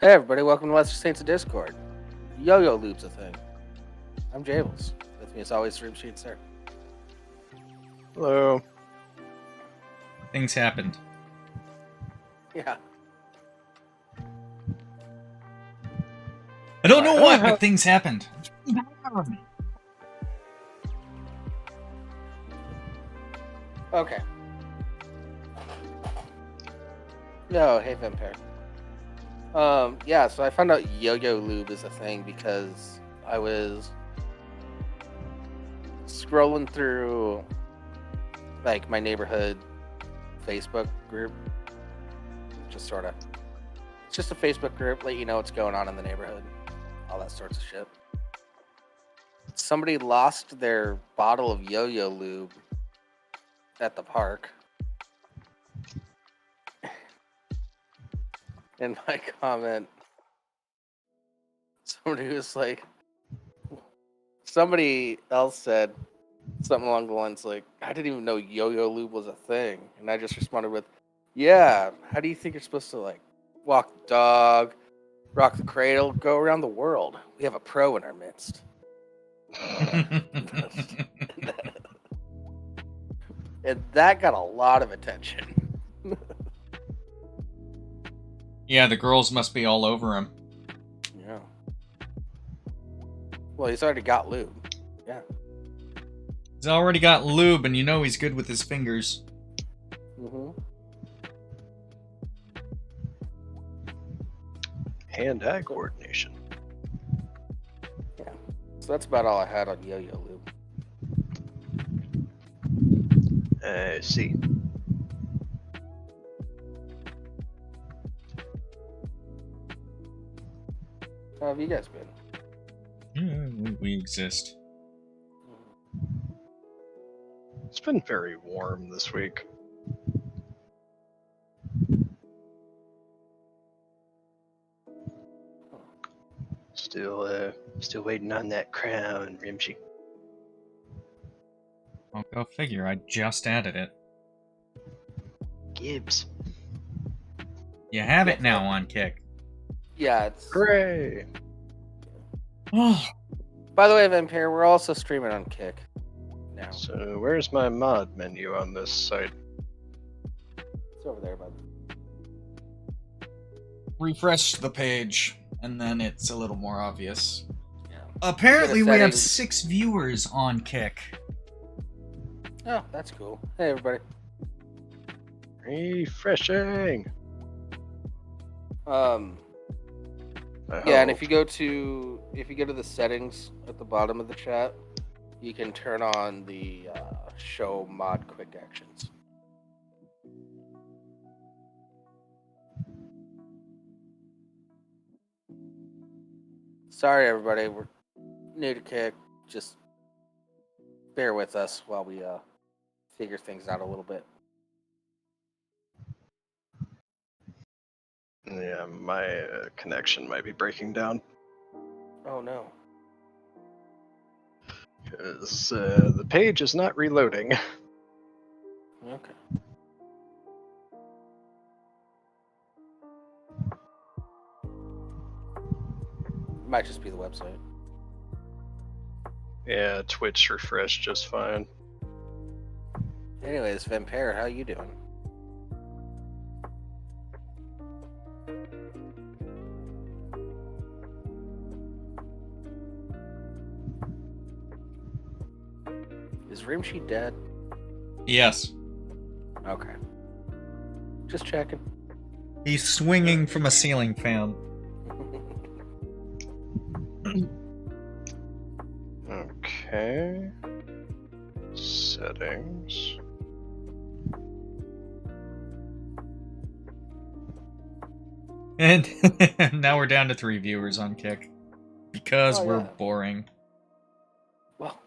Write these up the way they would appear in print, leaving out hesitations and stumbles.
Hey everybody, welcome to Lesser Saints of Discord. Yo-yo lube's a thing. I'm Jables. With me as always, Rimshee and Sir. Hello. Things happened. Yeah. I don't know what, but things happened. Okay. No, hey Vampire. Yeah, so I found out yo-yo lube is a thing because I was scrolling through like my neighborhood Facebook group. Just sort of. It's just a Facebook group, let you know what's going on in the neighborhood. All that sorts of shit. Somebody lost their bottle of yo-yo lube at the park. In my comment, somebody else said something along the lines like, I didn't even know yo-yo lube was a thing. And I just responded with, yeah, how do you think you're supposed to like walk the dog, rock the cradle, go around the world? We have a pro in our midst. And that got a lot of attention. Yeah, the girls must be all over him. Yeah. Well, he's already got lube. Yeah. He's already got lube, and you know he's good with his fingers. Mm-hmm. Hand-eye coordination. Yeah. So that's about all I had on yo-yo lube. I see. How have you guys been? Yeah, we exist. It's been very warm this week. Still waiting on that crown, Rimshee. Well, go figure, I just added it. Gibbs. You have it now on Kick. Yeah, it's... Hooray! Oh. By the way, Vampire, we're also streaming on Kick now. So where's my mod menu on this site? It's over there, bud. Refresh the page, and then it's a little more obvious. Yeah. Apparently we have settings. 6 viewers on Kick. Oh, that's cool. Hey, everybody. Refreshing! Yeah, and if you go to the settings at the bottom of the chat, you can turn on the show mod quick actions. Sorry, everybody, we're new to Kick. Just bear with us while we figure things out a little bit. Yeah, my connection might be breaking down. Oh no. Because the page is not reloading. Okay. Might just be the website. Yeah, Twitch refreshed just fine. Anyways, Vampire, how you doing? Is Rimshee dead? Yes. Okay. Just checking. He's swinging from a ceiling fan. Okay. Settings. And now we're down to 3 viewers on Kick. Because we're boring. Well,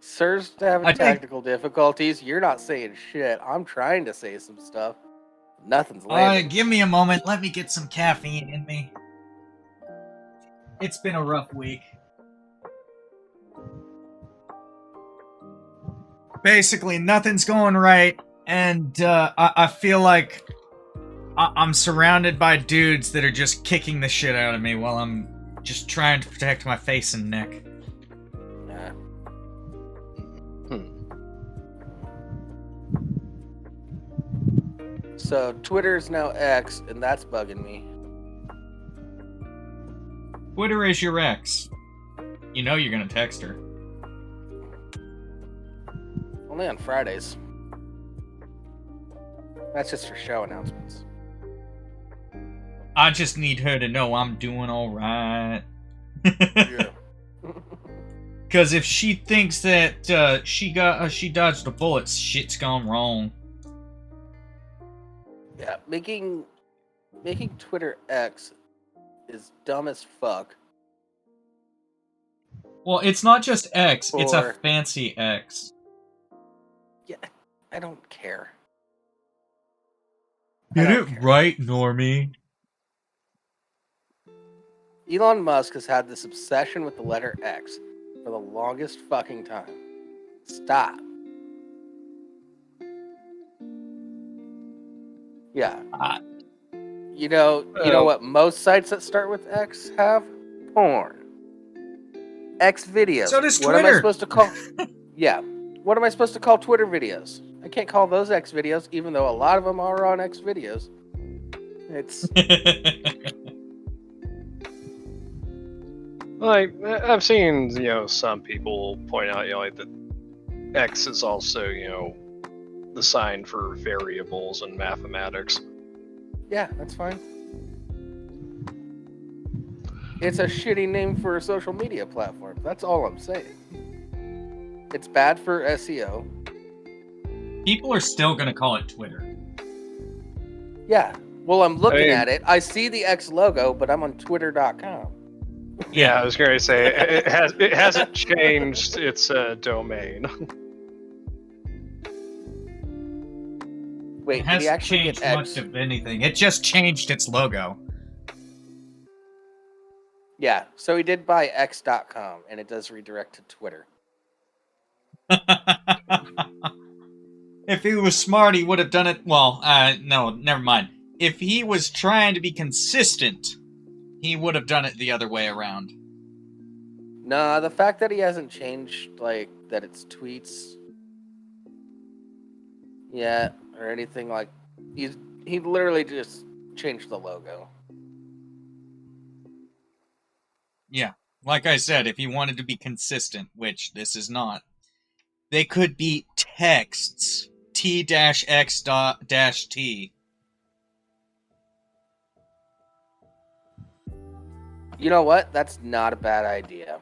Sir's having technical difficulties. You're not saying shit. I'm trying to say some stuff. Nothing's landing. Give me a moment. Let me get some caffeine in me. It's been a rough week. Basically, nothing's going right, and I feel like I'm surrounded by dudes that are just kicking the shit out of me while I'm just trying to protect my face and neck. Nah. So Twitter is now X, and that's bugging me. Twitter is your ex. You know you're gonna text her. Only on Fridays. That's just for show announcements. I just need her to know I'm doing alright. Yeah. Because if she thinks that she dodged a bullet, shit's gone wrong. Yeah, making Twitter X is dumb as fuck. Well, it's not just X, it's a For- fancy X. Yeah, I don't care. Get I it don't care. right, Normie. Elon Musk has had this obsession with the letter X for the longest fucking time. Stop. Yeah. You know what most sites that start with X have? Porn. X videos. So does What am I Twitter. supposed to call? Yeah. What am I supposed to call Twitter videos? I can't call those X videos, even though a lot of them are on X videos. It's Like, I've seen, some people point out, like, that X is also, the sign for variables in mathematics. yeah, that's fine. It's a shitty name for a social media platform. That's all I'm saying. It's bad for SEO. People are still gonna call it Twitter. Yeah. Well, I'm looking mean- at it. I see the X logo, but I'm on twitter.com. Yeah, I was going to say, it hasn't changed its domain. Wait, It did hasn't he actually changed get much X? of anything. It just changed its logo. Yeah, so he did buy X.com, and it does redirect to Twitter. If he was smart, he would have done it. Well, no, never mind. If he was trying to be consistent, he would have done it the other way around. Nah, the fact that he hasn't changed, like, that it's tweets yet, or anything like... He literally just changed the logo. Yeah, like I said, if he wanted to be consistent, which this is not, they could be texts. T-X-T. You know what? That's not a bad idea.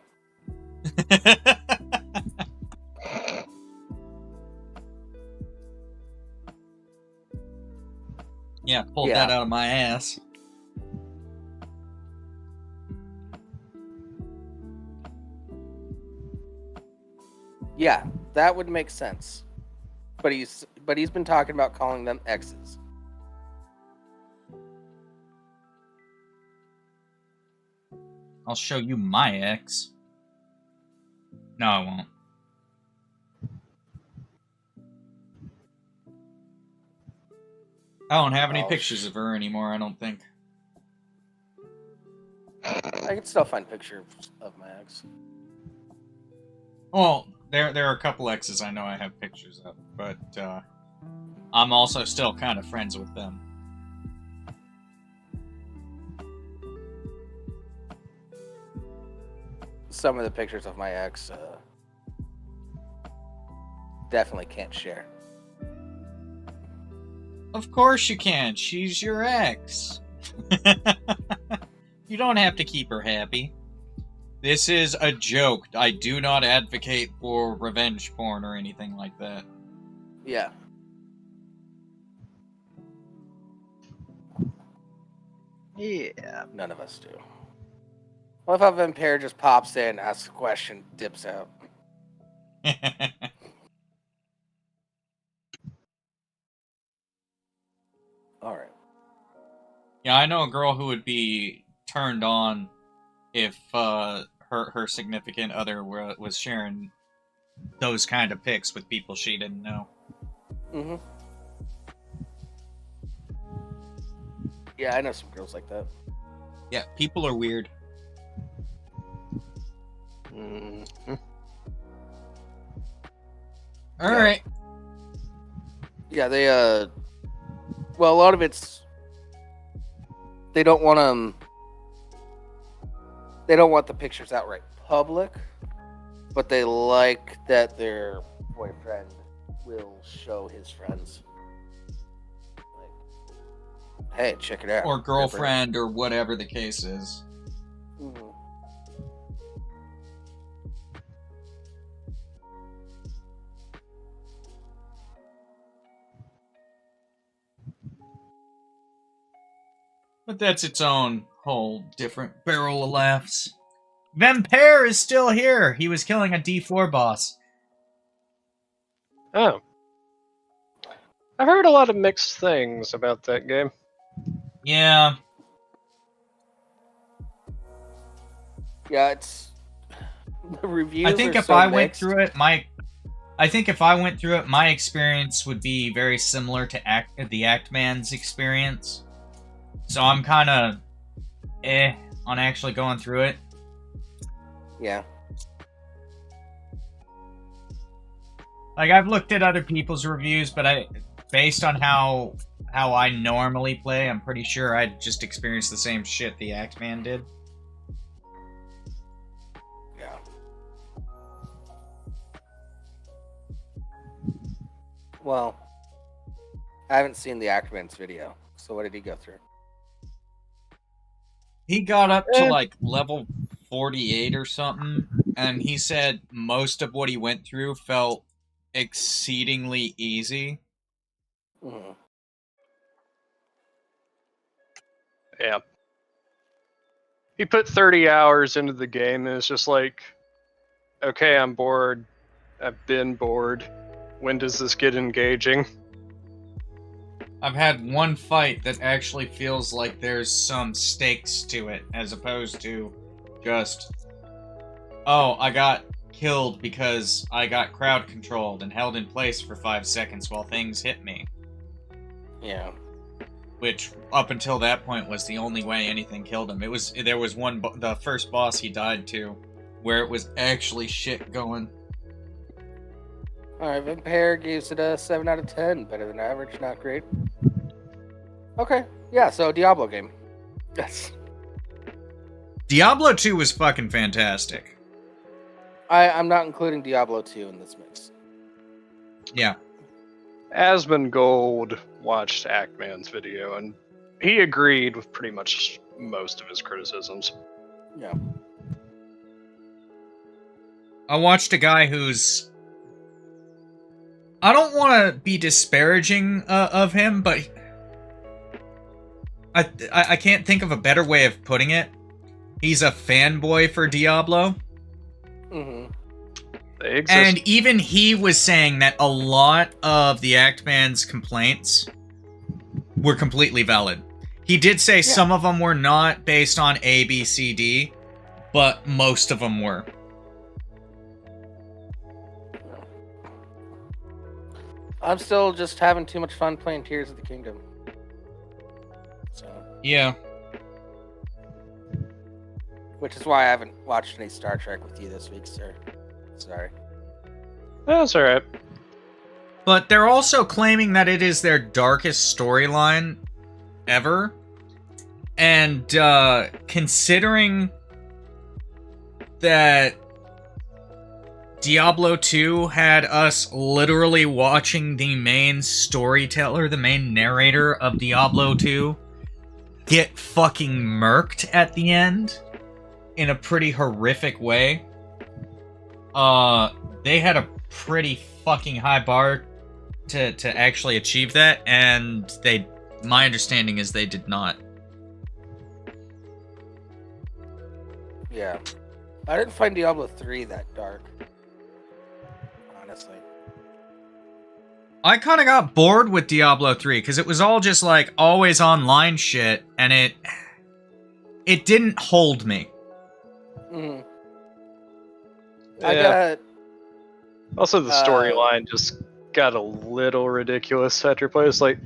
Yeah, pulled Yeah. that out of my ass. Yeah, that would make sense. But he's been talking about calling them X's. I'll show you my ex. No, I won't. I don't have any Oh, pictures of her anymore, I don't think. I can still find pictures of my ex. Well, there are a couple exes I know I have pictures of, but I'm also still kind of friends with them. Some of the pictures of my ex definitely can't share. Of course you can. She's your ex. You don't have to keep her happy. This is a joke. I do not advocate for revenge porn or anything like that. Yeah. Yeah. None of us do. What if a vampire just pops in, asks a question, dips out? Alright. Yeah, I know a girl who would be turned on if her significant other was sharing those kind of pics with people she didn't know. Mm-hmm. Yeah, I know some girls like that. Yeah, people are weird. Mm-hmm. All Yeah. right. Yeah, they well, a lot of it's they don't want they don't want the pictures outright public, but they like that their boyfriend will show his friends. Like, hey, check it out. Or girlfriend, or whatever the case is. Mm-hmm. But that's its own whole different barrel of laughs. Vampire is still here. He was killing a D4 boss. Oh. I've heard a lot of mixed things about that game. Yeah. Yeah, it's the reviews. I think are if so I went mixed. through it, my experience would be very similar to the Actman's experience. So I'm kind of on actually going through it. Yeah. Like, I've looked at other people's reviews, but based on how I normally play, I'm pretty sure I'd just experience the same shit the Actman did. Yeah. Well, I haven't seen the Ackerman's video, so what did he go through? He got up to like level 48 or something, and he said most of what he went through felt exceedingly easy. Mm-hmm. Yeah. He put 30 hours into the game, and it's just like, okay, I'm bored. I've been bored. When does this get engaging? I've had one fight that actually feels like there's some stakes to it, as opposed to just, oh, I got killed because I got crowd controlled and held in place for 5 seconds while things hit me. Yeah. Which, up until that point, was the only way anything killed him. There was one, the first boss he died to, where it was actually shit going. Alright, Vampire gives it a 7 out of 10. Better than average, not great. Okay, yeah, so Diablo game. Yes. Diablo 2 was fucking fantastic. I'm not including Diablo 2 in this mix. Yeah. Asmongold watched Actman's video, and he agreed with pretty much most of his criticisms. Yeah. I watched a guy who's... I don't want to be disparaging of him, but I can't think of a better way of putting it. He's a fanboy for Diablo. Mm-hmm. They exist. And even he was saying that a lot of the Actman's complaints were completely valid. He did say some of them were not based on A, B, C, D, but most of them were. I'm still just having too much fun playing Tears of the Kingdom. So, Yeah. which is why I haven't watched any Star Trek with you this week, sir. Sorry. That's alright. But they're also claiming that it is their darkest storyline ever. And considering that Diablo 2 had us literally watching the main storyteller, the main narrator of Diablo 2, get fucking murked at the end in a pretty horrific way. They had a pretty fucking high bar to actually achieve that, and my understanding is they did not. Yeah. I didn't find Diablo 3 that dark. Honestly. I kind of got bored with Diablo 3 because it was all just like always online shit, and it didn't hold me. Mm-hmm. Yeah. I got... Also, the storyline just got a little ridiculous after play. It's like,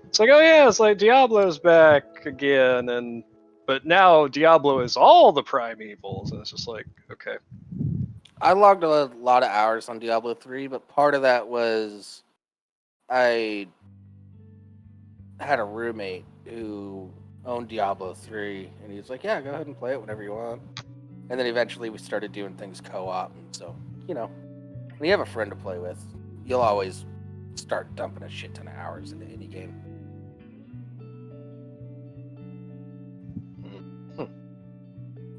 It's like, oh yeah, it's like Diablo's back again, but now Diablo is all the primevals, and it's just like, okay. I logged a lot of hours on Diablo 3, but part of that was I had a roommate who owned Diablo 3, and he was like, yeah, go ahead and play it whenever you want. And then eventually we started doing things co-op, and so, you know, when you have a friend to play with, you'll always start dumping a shit ton of hours into any game.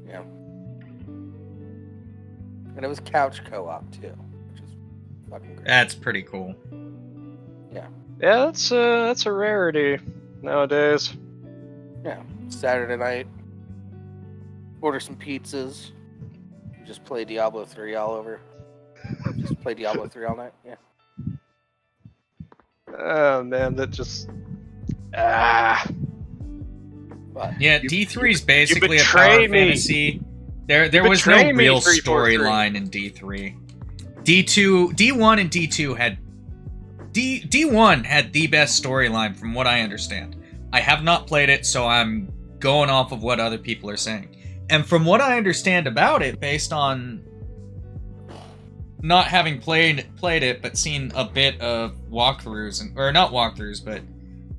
Yeah. And it was couch co-op too, which is fucking great. That's pretty cool. Yeah, that's a rarity nowadays. Yeah. Saturday night, order some pizzas, just play Diablo 3 all over. Just play Diablo 3 all night. Yeah. Oh man, that just But Yeah, D3 is basically a betray power me. fantasy. There was no betray me, real 343. storyline in D3. D1 and D2 had D1 had the best storyline from what I understand. I have not played it, so I'm going off of what other people are saying. And from what I understand about it, based on not having played it, but seen a bit of walkthroughs, or not walkthroughs, but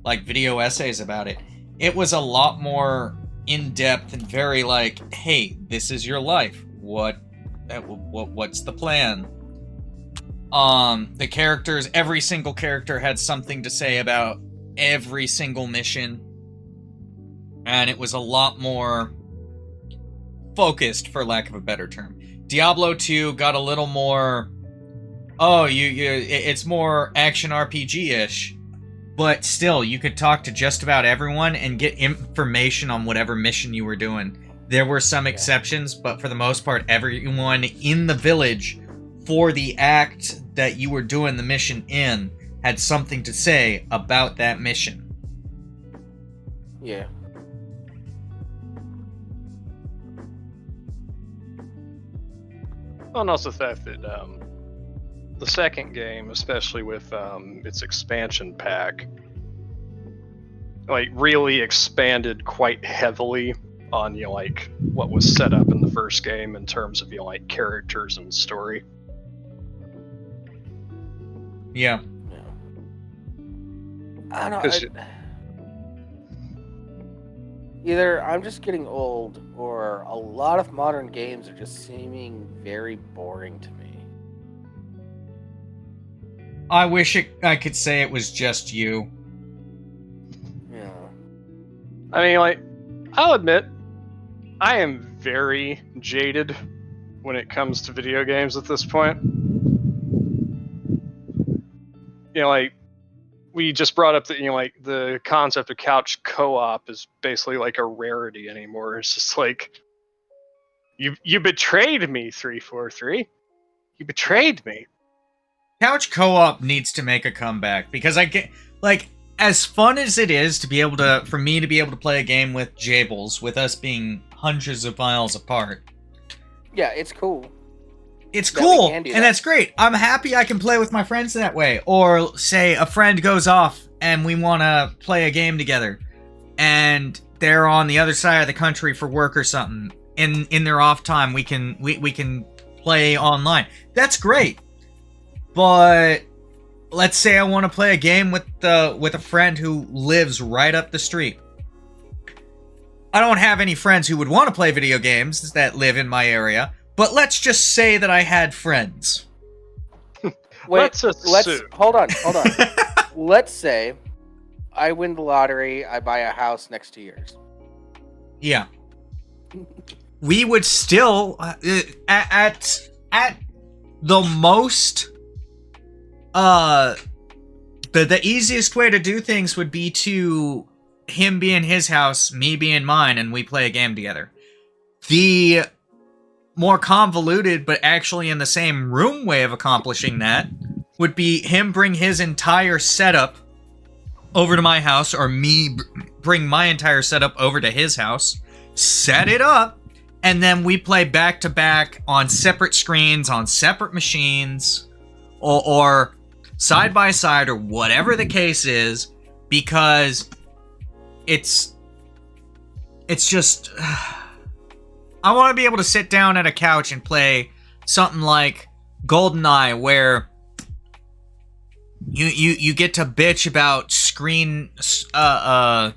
like video essays about it, it was a lot more in-depth and very like, hey, this is your life. What's the plan? The characters, every single character had something to say about every single mission, and it was a lot more focused, for lack of a better term. Diablo 2 got a little more, it's more action RPG-ish, but still, you could talk to just about everyone and get information on whatever mission you were doing. There were some exceptions, but for the most part, everyone in the village for the act that you were doing the mission in had something to say about that mission. yeah. and also the fact that the second game, especially with its expansion pack, like really expanded quite heavily on like what was set up in the first game in terms of like characters and story. Yeah. I don't know. Either I'm just getting old, or a lot of modern games are just seeming very boring to me. I wish I could say it was just you. Yeah. I mean, like, I'll admit, I am very jaded when it comes to video games at this point. You know, like, we just brought up that, you know, like, the concept of couch co-op is basically like a rarity anymore. It's just like, you betrayed me, 343. You betrayed me. Couch co-op needs to make a comeback, because I get, like, as fun as it is to be able to, for me to be able to play a game with Jables, with us being hundreds of miles apart. Yeah, it's cool. It's that we cool, can do and that. that's great. I'm happy I can play with my friends that way. Or, say, a friend goes off and we want to play a game together, and they're on the other side of the country for work or something. In their off time, we can play online. That's great. But let's say I want to play a game with a friend who lives right up the street. I don't have any friends who would want to play video games that live in my area, but let's just say that I had friends. Let's hold on. Let's say I win the lottery, I buy a house next to yours. Yeah. We would still at the most the easiest way to do things would be to him be in his house, me be in mine, and we play a game together. The more convoluted, but actually in the same room way of accomplishing that would be him bring his entire setup over to my house, or me bring my entire setup over to his house, set it up, and then we play back to back on separate screens, on separate machines, or side by side, or whatever the case is, because it's just I want to be able to sit down at a couch and play something like GoldenEye, where you get to bitch about screen I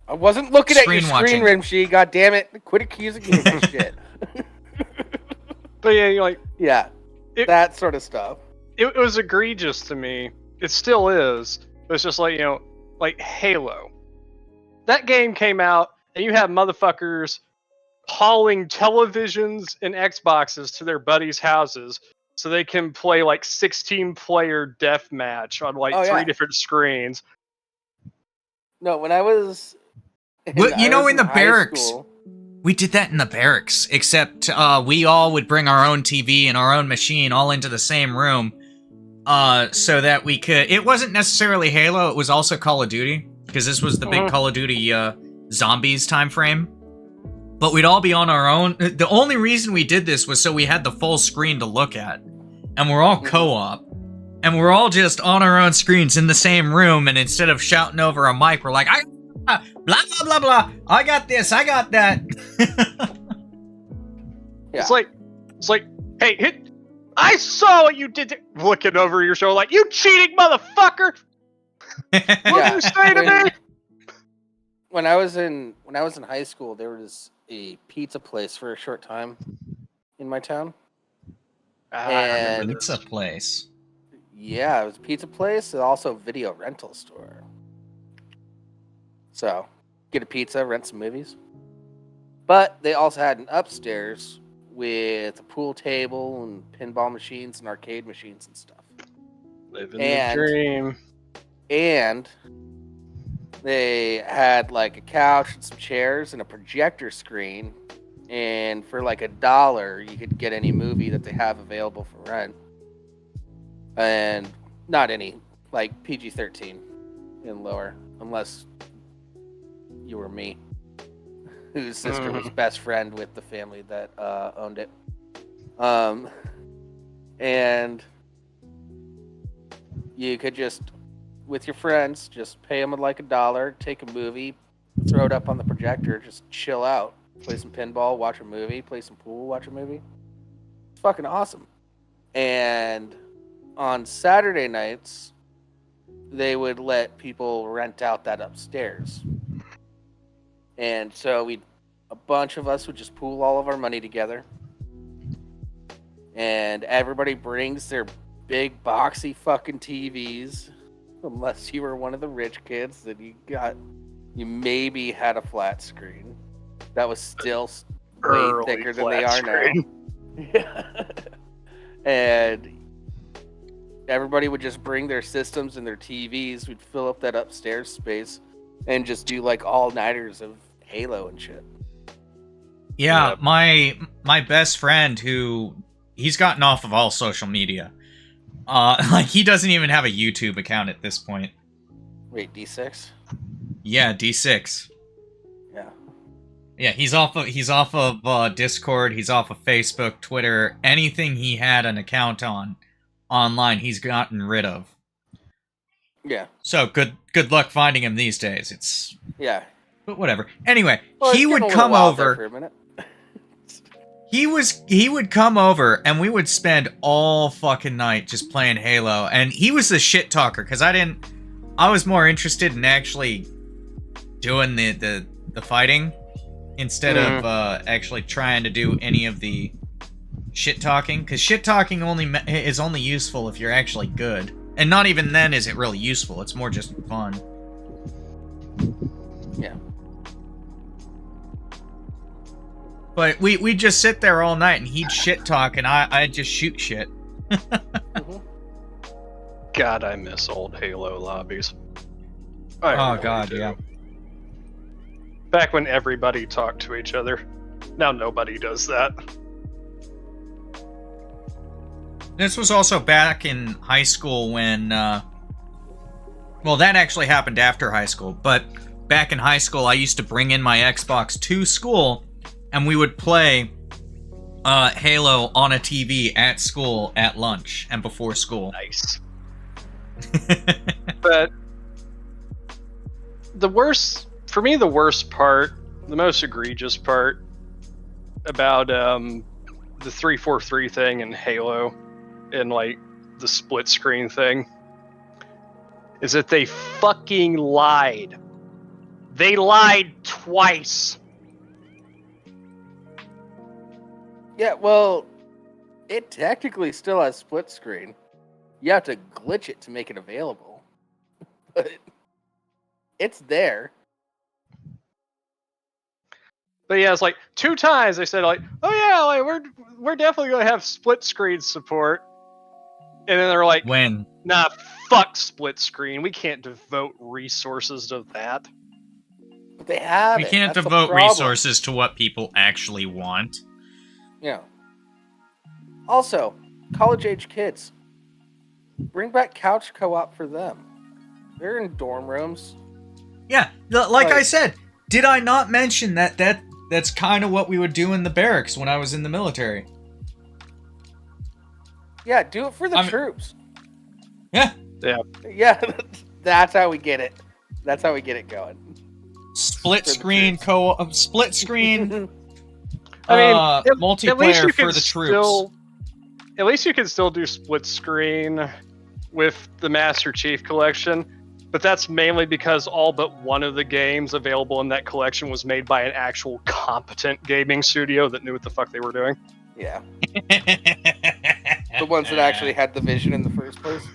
wasn't looking at your screen screen, watching. Rimshee. God damn it! Quit accusing me of this shit. But yeah, you're like, Yeah, that sort of stuff. it was egregious to me. It still is. But it's just like, like Halo. That game came out, and you have motherfuckers hauling televisions and Xboxes to their buddies' houses so they can play like 16-player deathmatch on like Oh, yeah. 3 different screens. No, when I was, Well, you know, in the high barracks. school- We did that in the barracks, except we all would bring our own TV and our own machine all into the same room, so that we could. It wasn't necessarily Halo; it was also Call of Duty, because this was the big Call of Duty zombies time frame. But we'd all be on our own. The only reason we did this was so we had the full screen to look at, and we're all co-op, and we're all just on our own screens in the same room. And instead of shouting over a mic, we're like, blah blah blah blah. I got this. I got that. Yeah. It's like, hey, I saw what you did. Looking over your shoulder, like, you cheating motherfucker. What did you say to me? When I was in high school, there was a pizza place for a short time in my town. And Pizza place. yeah, it was a pizza place and also a video rental store. So, get a pizza, rent some movies. But they also had an upstairs with a pool table and pinball machines and arcade machines and stuff. Living the dream. And they had like a couch and some chairs and a projector screen. And for like $1, you could get any movie that they have available for rent. And not any, like PG-13 and lower, unless you were me, whose sister was best friend with the family that owned it. And you could just, with your friends, just pay them like $1, take a movie, throw it up on the projector, just chill out, play some pinball, watch a movie, play some pool, watch a movie. It's fucking awesome. And on Saturday nights, they would let people rent out that upstairs. And so a bunch of us would just pool all of our money together. And everybody brings their big boxy fucking TVs. Unless you were one of the rich kids, that you maybe had a flat screen. That was still way Early thicker than they flat are screen. now. Yeah. And everybody would just bring their systems and their TVs. We'd fill up that upstairs space and just do like all-nighters of Halo and shit. Yeah, Yep. my best friend, who he's gotten off of all social media. Like he doesn't even have a YouTube account at this point. Wait, D6? Yeah, D6. Yeah. Yeah, he's off of Discord, he's off of Facebook, Twitter, anything he had an account on online, he's gotten rid of. Yeah. So good luck finding him these days. It's Yeah. but whatever. Anyway, Well, he it's would getting a little come wild there over. for a minute. He would come over and we would spend all fucking night just playing Halo. And he was the shit talker because I was more interested in actually doing the fighting instead of actually trying to do any of the shit talking. Because shit talking is only useful if you're actually good. And not even then is it really useful. It's more just fun. Yeah. But we'd just sit there all night and he'd shit talk and I'd just shoot shit. God, I miss old Halo lobbies. Oh, God, yeah. Back when everybody talked to each other. Now nobody does that. This was also back in high school when, well, that actually happened after high school, but back in high school, I used to bring in my Xbox to school, and we would play Halo on a TV at school at lunch and before school. Nice. But the worst for me, the worst part, the most egregious part about the 343 thing in Halo and like the split screen thing is that they fucking lied. They lied twice. Yeah, well, it technically still has split screen. You have to glitch it to make it available. But it's there. But yeah, it's like 2 times they said like, oh yeah, like we're definitely gonna have split screen support. And then they're like, When? nah, fuck split screen. We can't devote resources to that. But they have We it. can't That's the devote problem. resources to what people actually want. Yeah. Also, college-age kids. Bring back couch co-op for them. They're in dorm rooms. Yeah, like I Like- said, did I not mention that's kind of what we would do in the barracks when I was in the military? Yeah, do it for the troops. Yeah. Yeah, that's how we get it. That's how we get it going. Split For the screen troops. split screen I mean, multiplayer for the troops. At least you can still do split screen with the Master Chief Collection, but that's mainly because all but one of the games available in that collection was made by an actual competent gaming studio that knew what the fuck they were doing. Yeah. The ones that actually had the vision in the first place.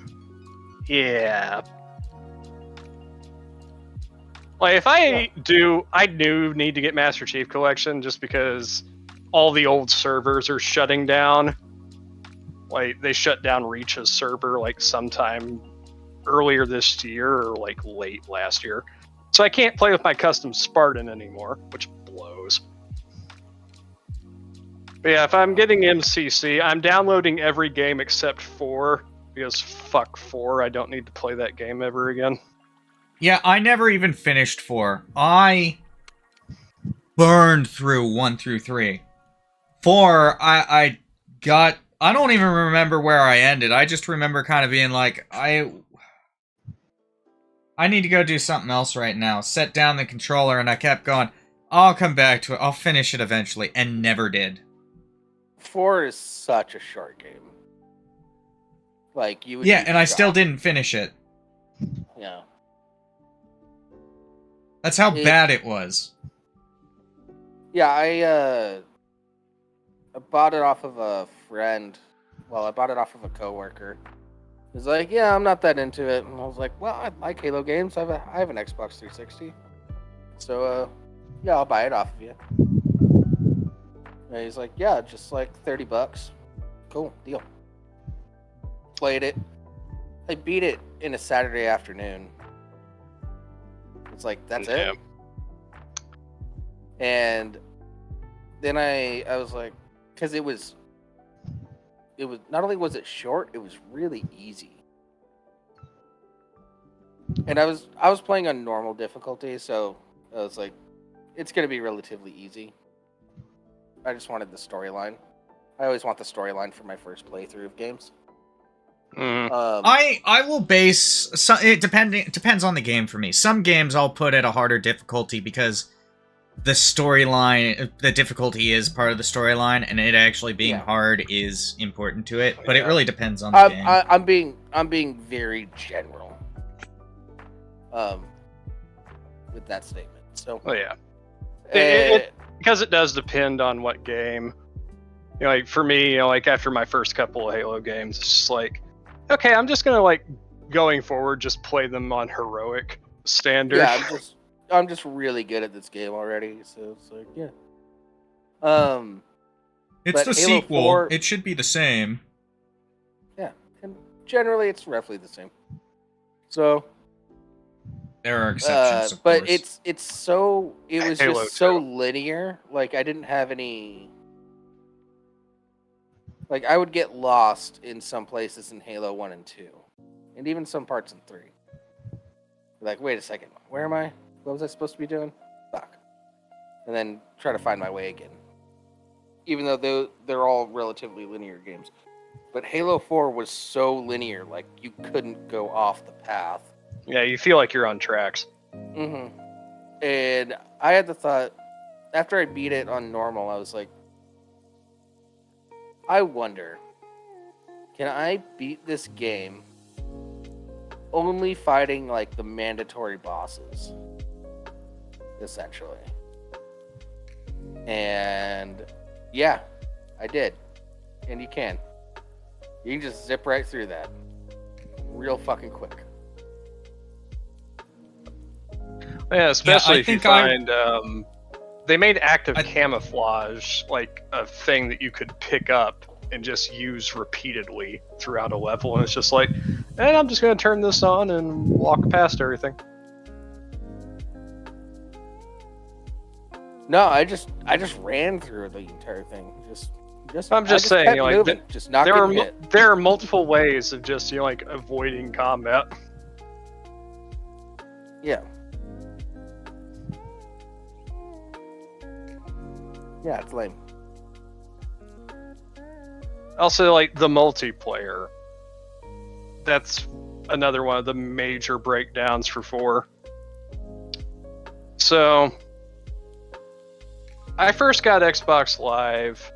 Yeah. Like, if I do need to get Master Chief Collection just because all the old servers are shutting down. Like, they shut down Reach's server, like, sometime earlier this year or, like, late last year. So I can't play with my custom Spartan anymore, which blows. But yeah, if I'm getting MCC, I'm downloading every game except 4, because fuck 4, I don't need to play that game ever again. Yeah, I never even finished 4. I burned through 1 through 3. 4, I don't even remember where I ended. I just remember kind of being like, I need to go do something else right now. Set down the controller, and I kept going, I'll come back to it. I'll finish it eventually, and never did. 4 is such a short game. Like, you would Yeah, be and I still shocked. didn't finish it. Yeah. That's how bad it was. Yeah, I bought it off of a friend. Well, I bought it off of a coworker. He's like, yeah, I'm not that into it. And I was like, well, I like Halo games. I have an Xbox 360. So, yeah, I'll buy it off of you. And he's like, yeah, just like $30. Cool, deal. Played it. I beat it in a Saturday afternoon. It's like, that's Yeah. it. And then I was like, because it was not only was it short, it was really easy. And I was playing on normal difficulty, so I was like, it's gonna be relatively easy. I just wanted the storyline. I always want the storyline for my first playthrough of games. I will base it depends on the game for me. Some games I'll put at a harder difficulty because the storyline, the difficulty is part of the storyline, and it actually being hard is important to it. But it really depends on the game. I'm being very general. With that statement. So. Oh yeah. Because it does depend on what game. You know, like for me, you know, like after my first couple of Halo games, it's just like, okay, I'm just gonna like going forward, just play them on heroic standard. Yeah, I'm just really good at this game already, so it's like, yeah. It's the Halo sequel. 4, it should be the same. Yeah, and generally it's roughly the same. So. There are exceptions, of but course. it was Halo just so 2. linear. Like I didn't have any. Like I would get lost in some places in Halo 1 and 2, and even some parts in 3. Like, wait a second, where am I? What was I supposed to be doing? Fuck. And then try to find my way again. Even though they're all relatively linear games, but Halo 4 was so linear, like you couldn't go off the path. Yeah, you feel like you're on tracks. Mm-hmm. And I had the thought, after I beat it on normal, I was like, I wonder, can I beat this game only fighting like the mandatory bosses, essentially? And yeah, I did. And you can. You can just zip right through that. Real fucking quick. Yeah, especially I if you think find they made active camouflage like a thing that you could pick up and just use repeatedly throughout a level, and it's just like, and I'm just gonna turn this on and walk past everything. No, I just ran through the entire thing. I'm just I saying, kept you know, like, moving, just not there getting are hit. there are multiple ways of just, you know, like avoiding combat. Yeah. Yeah, it's lame. Also, like the multiplayer. That's another one of the major breakdowns for 4. So, I first got Xbox Live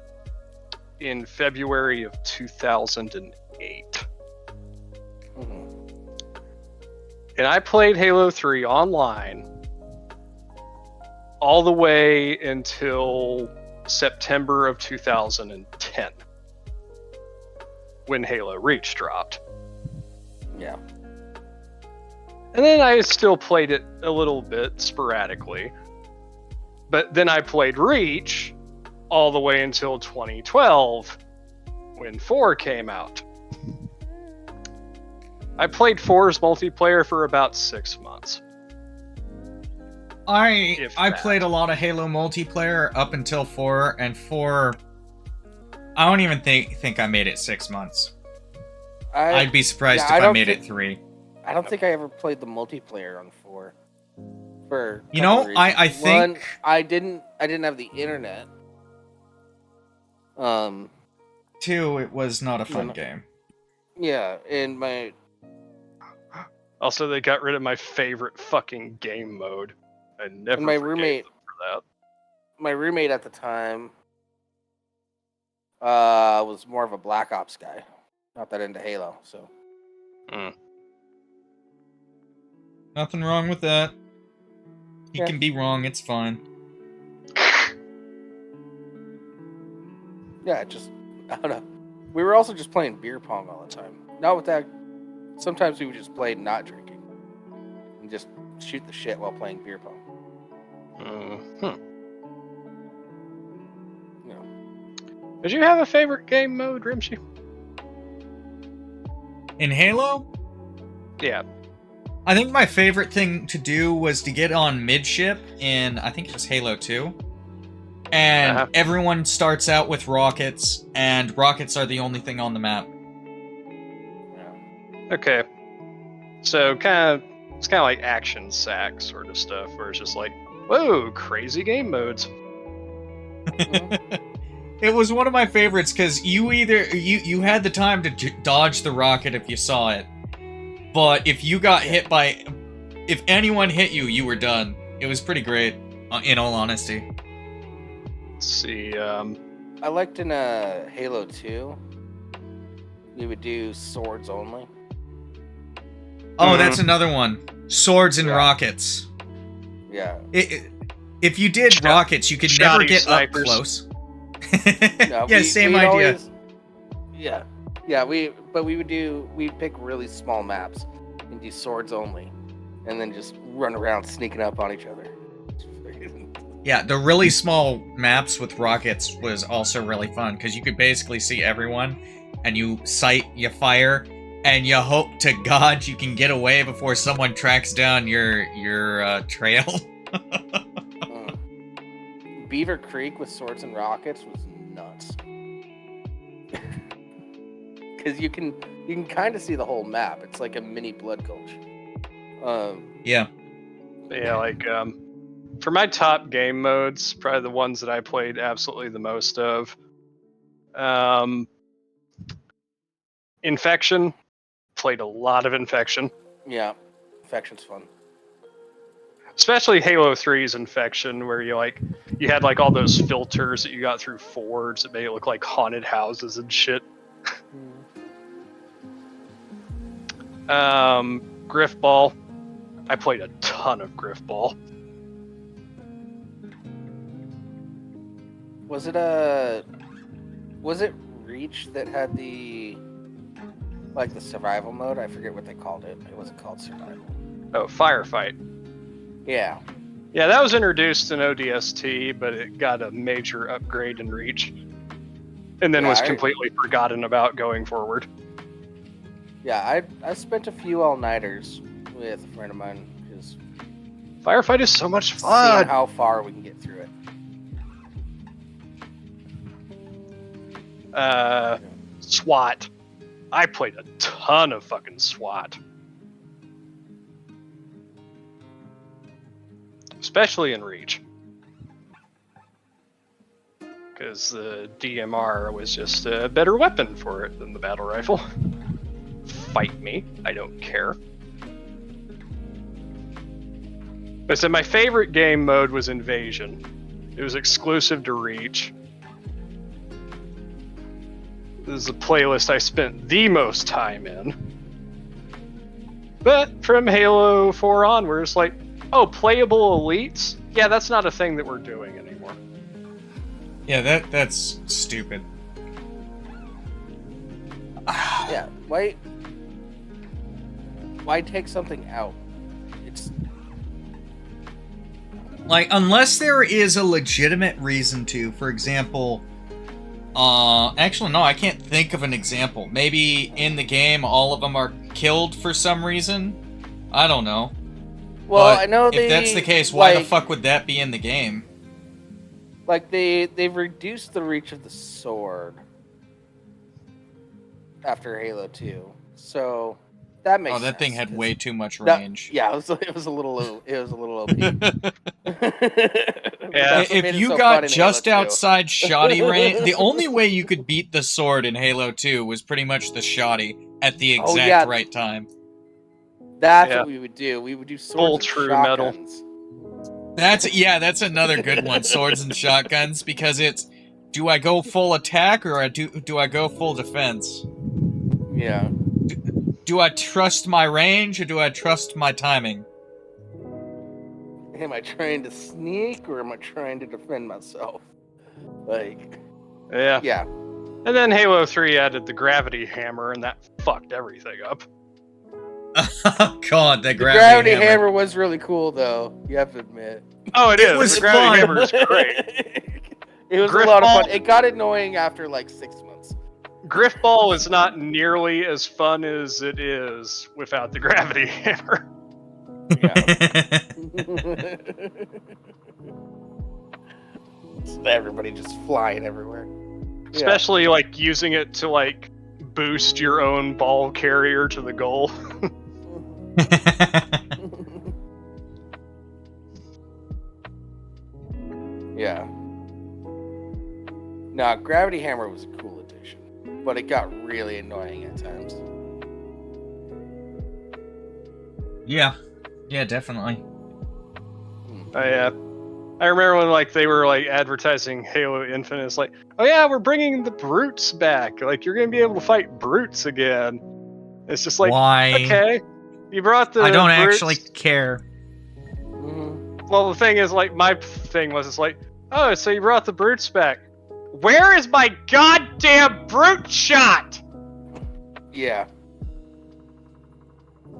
in February of 2008. Mm-hmm. And I played Halo 3 online all the way until September of 2010, when Halo Reach dropped. Yeah. And then I still played it a little bit sporadically. But then I played Reach all the way until 2012, when 4 came out. I played 4's multiplayer for about 6 months. I that. played a lot of Halo multiplayer up until 4, and 4... I don't even think I made it 6 months. I'd be surprised if I made it 3. I don't think I ever played the multiplayer on 4. For you know, I think... One, I didn't have the internet. 2, it was not a fun game. Yeah, and my... Also, they got rid of my favorite fucking game mode. I never And my forgave roommate... them for that. My roommate at the time was more of a Black Ops guy. Not that into Halo, so... Nothing wrong with that. He Yeah. can be wrong, it's fine. Yeah, just... I don't know. We were also just playing beer pong all the time. Not with that... Sometimes we would just play not drinking. And just shoot the shit while playing beer pong. You know. Did you have a favorite game mode, Rimshee? In Halo? Yeah. I think my favorite thing to do was to get on midship in, I think it was Halo 2. And everyone starts out with rockets, and rockets are the only thing on the map. Yeah. Okay. So it's kind of like action sack sort of stuff, where it's just like, whoa, crazy game modes. It was one of my favorites because you had the time to dodge the rocket if you saw it, but if you got hit by, if anyone hit you, you were done. It was pretty great, in all honesty. Let's see. I liked in Halo 2, we would do swords only. Oh, that's another one. Swords and rockets. Yeah. If you did rockets, you could never get snipers up close. No, yeah, same idea. Always, yeah. We'd pick really small maps and do swords only, and then just run around sneaking up on each other. Yeah, the really small maps with rockets was also really fun because you could basically see everyone, and you sight, you fire, and you hope to God you can get away before someone tracks down your trail. Beaver Creek with swords and rockets was nuts. Because you can kind of see the whole map. It's like a mini Blood Gulch. Yeah, like for my top game modes, probably the ones that I played absolutely the most of. Infection, played a lot of Infection. Yeah, Infection's fun. Especially Halo 3's Infection, where you had like all those filters that you got through Forge that made it look like haunted houses and shit. Griffball. I played a ton of Griffball. Was it Reach that had the survival mode? I forget what they called it. It wasn't called survival. Oh, Firefight. Yeah. Yeah, that was introduced in ODST, but it got a major upgrade in Reach. And then was completely forgotten about going forward. Yeah, I spent a few all-nighters with a friend of mine because Firefight is so much seeing fun. how far we can get through it. SWAT. I played a ton of fucking SWAT. Especially in Reach. Because the DMR was just a better weapon for it than the battle rifle. Fight me, I don't care. But so my favorite game mode was Invasion. It was exclusive to Reach. This is a playlist I spent the most time in. But from Halo 4 onwards, like, oh, playable elites? Yeah, that's not a thing that we're doing anymore. Yeah, that's stupid. Yeah, why take something out? It's Like, unless there is a legitimate reason to, for example, actually, no, I can't think of an example. Maybe in the game, all of them are killed for some reason? I don't know. well, But I know if that's the case, why the fuck would that be in the game? Like they've reduced the reach of the sword after Halo 2, so that makes Oh, that sense, thing had 'cause way too much range. yeah, it was a little OP. Yeah. If you got just outside shoddy range, the only way you could beat the sword in Halo 2 was pretty much the shoddy at the exact right time. That's what we would do. We would do swords Full and true shotguns. That's another good one, swords and shotguns, because it's, do I go full attack or do I go full defense? Yeah. Do I trust my range or do I trust my timing? Am I trying to sneak or am I trying to defend myself? Like, Yeah. yeah. And then Halo 3 added the gravity hammer, and that fucked everything up. Oh god, the Gravity hammer was really cool, though. You have to admit. Oh, it is. was The gravity fun. hammer is great. It was a lot of fun. It got annoying after like 6 months. Griffball is not nearly as fun as it is without the gravity hammer. Yeah. Everybody just flying everywhere. Especially like using it to like boost your own ball carrier to the goal. Yeah. No, Gravity Hammer was a cool addition, but it got really annoying at times. Yeah. Yeah, definitely. I remember when like they were like advertising Halo Infinite. It's like, oh yeah, we're bringing the brutes back. Like you're gonna be able to fight brutes again. It's just like, why? Okay, you brought the. I don't brutes. actually care. Mm-hmm. Well, the thing is, like, my thing was, it's like, oh, so you brought the brutes back. Where is my goddamn brute shot? Yeah.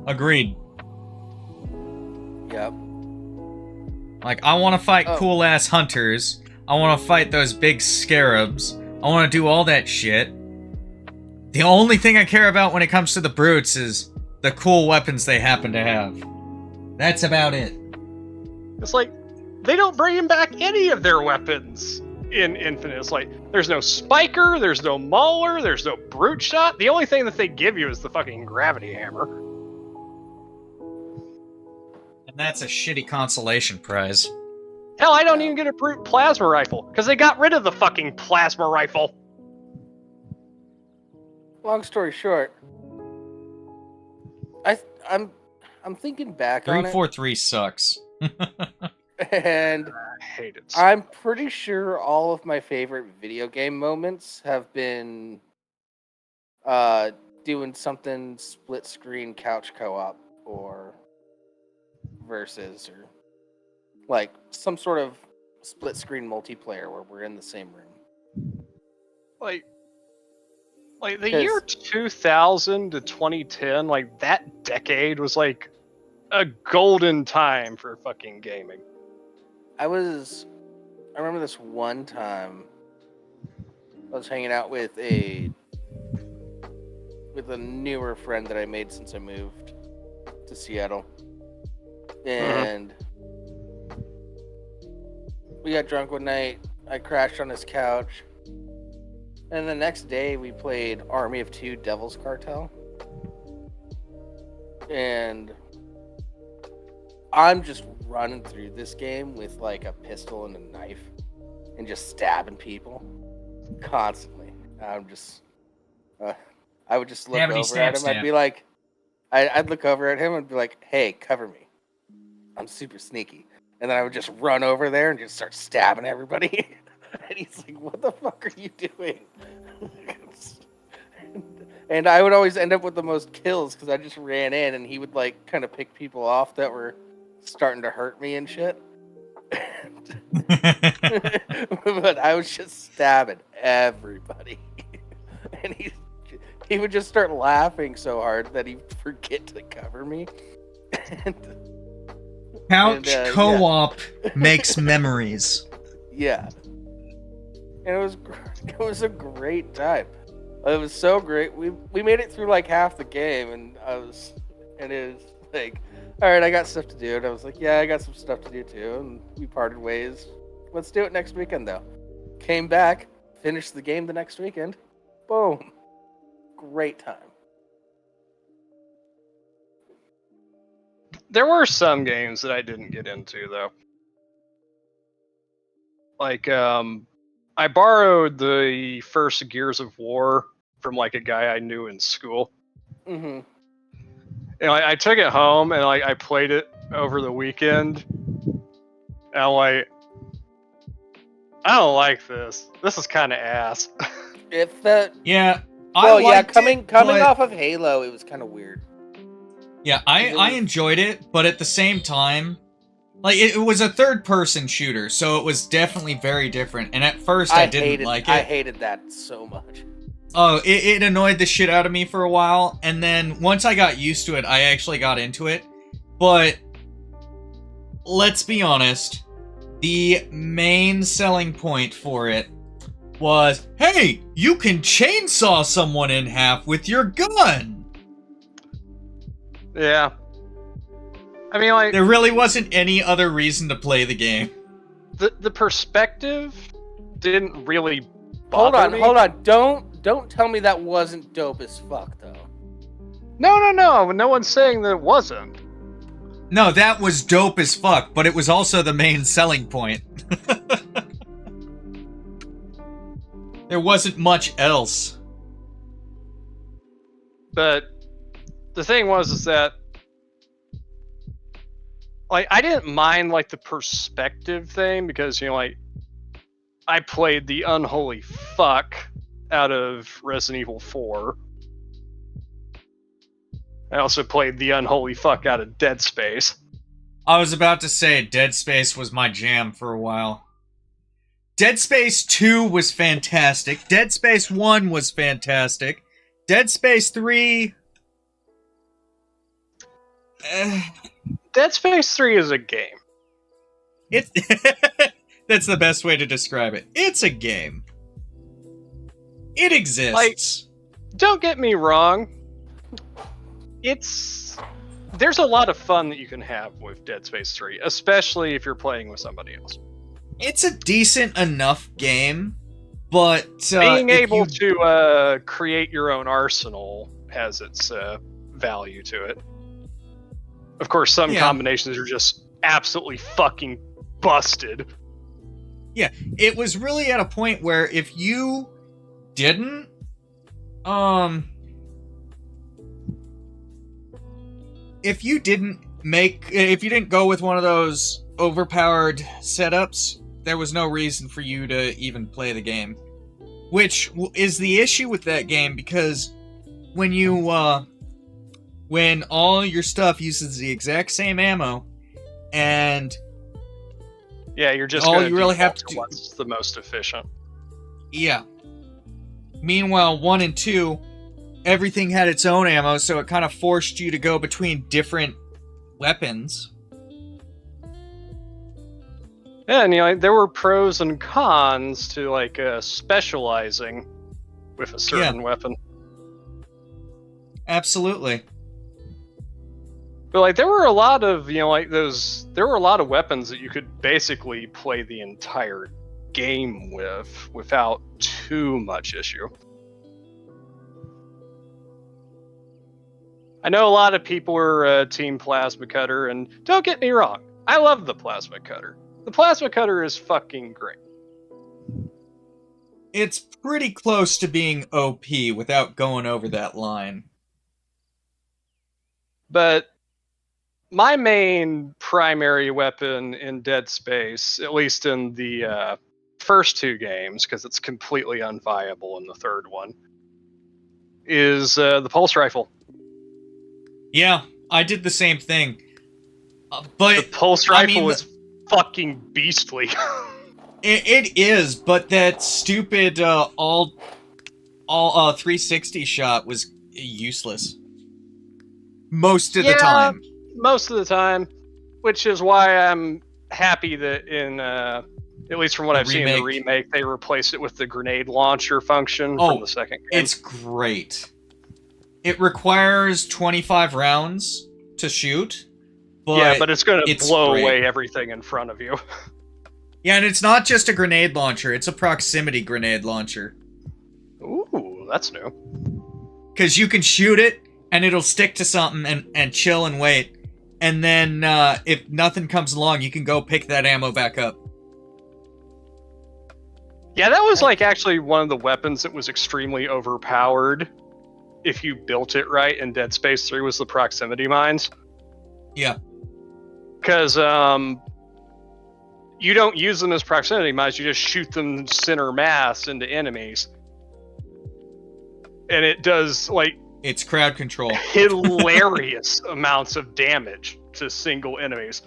Agreed. Yep. Like, I want to fight cool-ass hunters. I want to fight those big scarabs. I want to do all that shit. The only thing I care about when it comes to the brutes is the cool weapons they happen to have. That's about it. It's like, they don't bring back any of their weapons in Infinite. It's like, there's no spiker, there's no mauler, there's no brute shot. The only thing that they give you is the fucking gravity hammer. And that's a shitty consolation prize. Hell, I don't even get a brute plasma rifle, because they got rid of the fucking plasma rifle. Long story short, I'm thinking back on it, 343 sucks. and I hate it. I'm pretty sure all of my favorite video game moments have been doing something split screen couch co-op or versus or like some sort of split screen multiplayer where we're in the same room. Like the year 2000 to 2010, like that decade was like a golden time for fucking gaming. I remember this one time I was hanging out with a newer friend that I made since I moved to Seattle. And we got drunk one night. I crashed on his couch. And the next day we played Army of Two Devil's Cartel. And I'm just running through this game with like a pistol and a knife and just stabbing people constantly. I'm just I would just look over at him. I'd be like, I'd look over at him and be like, hey, cover me. I'm super sneaky. And then I would just run over there and just start stabbing everybody. And he's like, what the fuck are you doing? And I would always end up with the most kills because I just ran in and he would like kind of pick people off that were starting to hurt me and shit. But I was just stabbing everybody. And he would just start laughing so hard that he'd forget to cover me. Couch co-op makes memories. Yeah. And it was a great time. It was so great. We made it through like half the game, and it was like, all right, I got stuff to do. And I was like, yeah, I got some stuff to do too. And we parted ways. Let's do it next weekend though. Came back, finished the game the next weekend. Boom. Great time. There were some games that I didn't get into though. Like, I borrowed the first Gears of War from like a guy I knew in school. Mm-hmm. And I took it home and like I played it over the weekend. And I'm like, I don't like this. This is kind of ass. Yeah. Coming off of Halo, it was kind of weird. Yeah, I enjoyed it, but at the same time, like, it was a third-person shooter, so it was definitely very different, and at first I didn't like it. I hated that so much. Oh, it annoyed the shit out of me for a while, and then once I got used to it, I actually got into it. But, let's be honest, the main selling point for it was, hey, you can chainsaw someone in half with your gun! Yeah. I mean, like, there really wasn't any other reason to play the game. The perspective didn't really bother me. Hold on. Don't tell me that wasn't dope as fuck, though. No. No one's saying that it wasn't. No, that was dope as fuck, but it was also the main selling point. There wasn't much else. But the thing is that, like, I didn't mind like the perspective thing because, you know, like, I played the unholy fuck out of Resident Evil 4. I also played the unholy fuck out of Dead Space. I was about to say Dead Space was my jam for a while. Dead Space 2 was fantastic. Dead Space 1 was fantastic. Dead Space 3... Dead Space 3 is a game. That's the best way to describe it. It's a game. It exists. Like, don't get me wrong. There's a lot of fun that you can have with Dead Space 3, especially if you're playing with somebody else. It's a decent enough game, but being able to create your own arsenal has its value to it. Of course, some combinations are just absolutely fucking busted. Yeah, it was really at a point where if you if you didn't go with one of those overpowered setups, there was no reason for you to even play the game. Which is the issue with that game, because when all your stuff uses the exact same ammo, and Yeah, you're just all going you really have to do do, what's the most efficient. yeah. Meanwhile, 1 and 2, everything had its own ammo, so it kind of forced you to go between different weapons. Yeah, and there were pros and cons to specializing with a certain weapon. Absolutely. But there were a lot of there were a lot of weapons that you could basically play the entire game with without too much issue. I know a lot of people were Team Plasma Cutter, and don't get me wrong, I love the Plasma Cutter. The Plasma Cutter is fucking great. It's pretty close to being OP without going over that line. But my main primary weapon in Dead Space, at least in the first 2 games, because it's completely unviable in the third one, is the pulse rifle. Yeah, I did the same thing. But the pulse rifle is fucking beastly. It is, but that stupid all 360 shot was useless most of the time. Most of the time, which is why I'm happy that in at least from what I've seen in the remake, they replaced it with the grenade launcher function from the second game. It's great. It requires 25 rounds to shoot. But it's going to blow away everything in front of you. Yeah, and it's not just a grenade launcher, it's a proximity grenade launcher. Ooh, that's new. Because you can shoot it, and it'll stick to something and chill and wait. And then, if nothing comes along, you can go pick that ammo back up. Yeah, that was actually one of the weapons that was extremely overpowered if you built it right in Dead Space 3 was the proximity mines. Yeah. Because, you don't use them as proximity mines, you just shoot them center mass into enemies. And it does, it's crowd control. Hilarious amounts of damage to single enemies.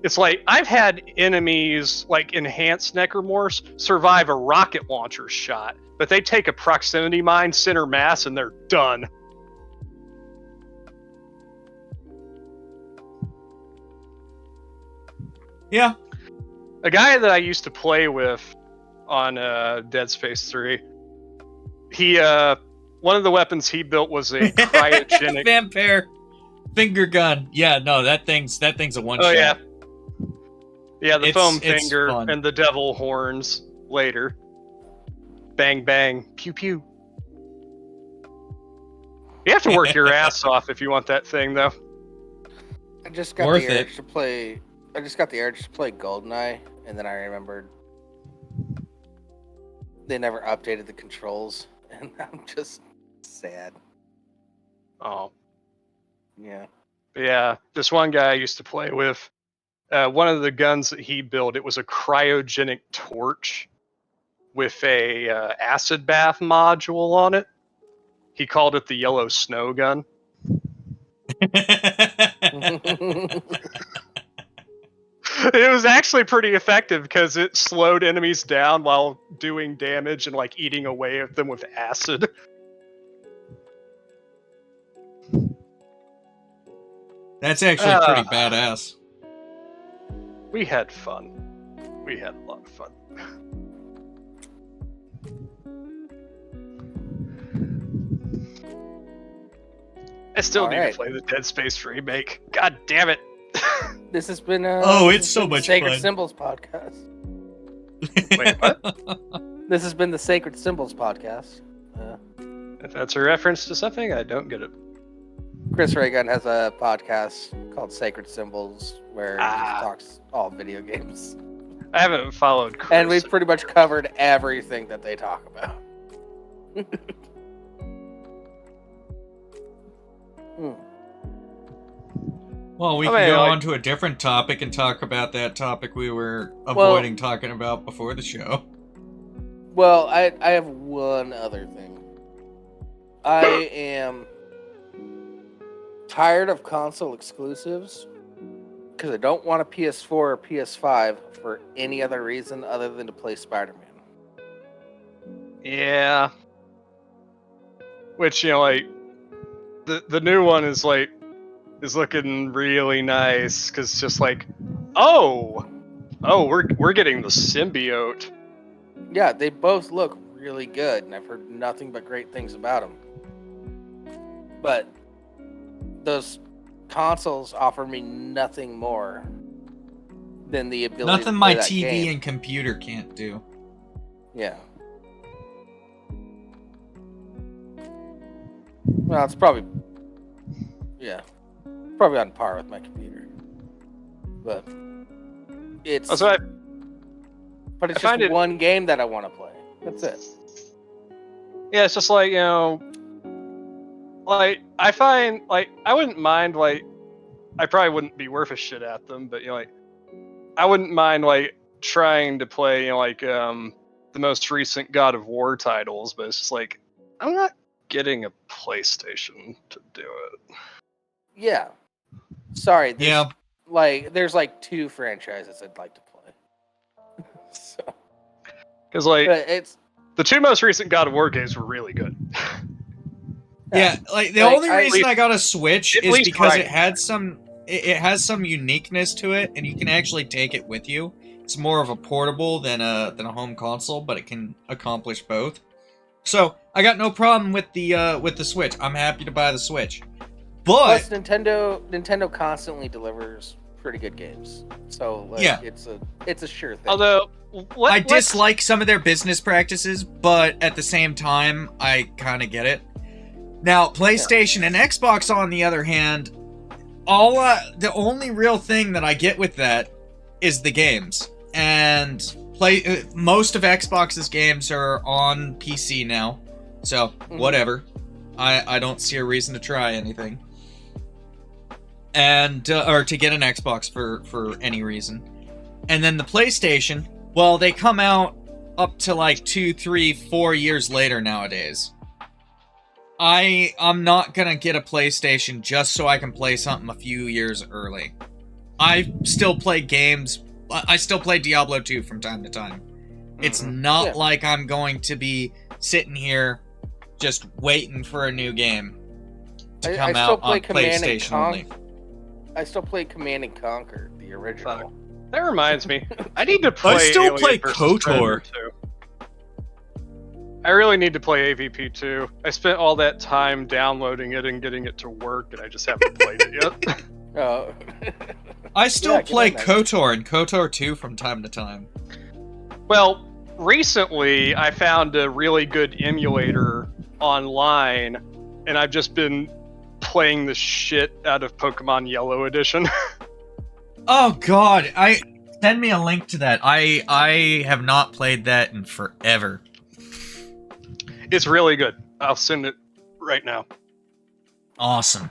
It's I've had enemies, enhanced necromorphs, survive a rocket launcher shot, but they take a proximity mine center mass and they're done. Yeah. A guy that I used to play with on Dead Space 3, he one of the weapons he built was a cryogenic vampire finger gun. Yeah, no, that thing's a one shot. Oh yeah. Yeah, the foam finger and the devil horns later. Bang bang, pew pew. You have to work your ass off if you want that thing though. I just got the urge to play GoldenEye, and then I remembered they never updated the controls, and I'm just sad. Oh. Yeah. Yeah, this one guy I used to play with, one of the guns that he built, it was a cryogenic torch with a acid bath module on it. He called it the yellow snow gun. It was actually pretty effective because it slowed enemies down while doing damage and eating away at them with acid. That's actually pretty badass. We had fun. We had a lot of fun. I still need to play the Dead Space remake. God damn it. This has been it's so much Sacred fun. Symbols podcast. Wait, what? This has been the Sacred Symbols podcast. If that's a reference to something, I don't get it. Chris Reagan has a podcast called Sacred Symbols where he just talks all video games. I haven't followed Chris. And we've pretty much covered everything that they talk about. Well, we I can mean, go like- on to a different topic and talk about that topic we were avoiding talking about before the show. Well, I have one other thing. I am tired of console exclusives because I don't want a PS4 or PS5 for any other reason other than to play Spider-Man. Yeah. Which, like, the new one is looking really nice because it's just like, oh, we're getting the symbiote. Yeah, they both look really good, and I've heard nothing but great things about them. But those consoles offer me nothing more than the ability Nothing to play my that TV game. and computer can't do. Yeah. Well, it's probably on par with my computer. But it's So but it's I find just it- one game that I want to play. That's it. yeah, it's just like, like, I find, like, I wouldn't mind, like, I probably wouldn't be worth a shit at them, but, like, I wouldn't mind, like, trying to play, like, the most recent God of War titles, but it's just like, I'm not getting a PlayStation to do it. Yeah. Sorry. Yeah. There's like 2 franchises I'd like to play. So, Because, like, but it's the 2 most recent God of War games were really good. Yeah, like the Like, only reason I got a Switch at is least because right. it has some uniqueness to it, and you can actually take it with you. It's more of a portable than a home console, but it can accomplish both. So I got no problem with the Switch. I'm happy to buy the Switch, but plus Nintendo constantly delivers pretty good games. So like, Yeah. it's a sure thing. Although, I dislike some of their business practices, but at the same time, I kind of get it. Now, PlayStation and Xbox, on the other hand, the only real thing that I get with that is the games. And most of Xbox's games are on PC now, so whatever. I don't see a reason to try anything, and or to get an Xbox for any reason. And then the PlayStation, well, they come out up to like 2, 3, 4 years later nowadays. I'm not gonna get a PlayStation just so I can play something a few years early. I still play games. I still play Diablo 2 from time to time. It's not like I'm going to be sitting here just waiting for a new game to come out on PlayStation only. I still play Command and Conquer, the original. That reminds me. I need to play. I still Alien play vs. KOTOR. Predator 2. I really need to play AVP 2. I spent all that time downloading it and getting it to work, and I just haven't played it yet. Oh. I still play get on that. KOTOR and KOTOR 2 from time to time. Well, recently I found a really good emulator online, and I've just been playing the shit out of Pokemon Yellow Edition. Oh god, send me a link to that. I have not played that in forever. It's really good. I'll send it right now. Awesome.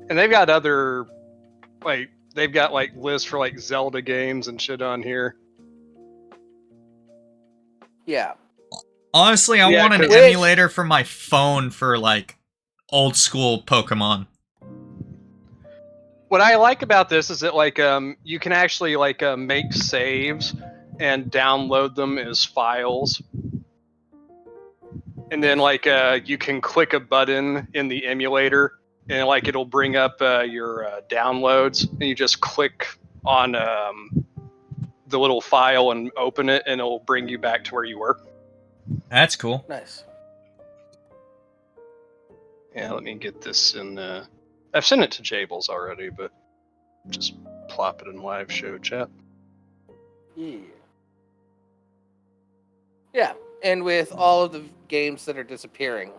And they've got other, like, lists for like Zelda games and shit on here. Yeah. Honestly, I Yeah, want an 'cause- emulator for my phone for like old school Pokemon. What I like about this is that, like, you can actually like make saves and download them as files. And then, like, you can click a button in the emulator, and like it'll bring up your downloads, and you just click on the little file and open it, and it'll bring you back to where you were. That's cool. Nice. Yeah, let me get this in. I've sent it to Jables already, but just plop it in live show chat. Yeah. Yeah, and with all of the games that are disappearing,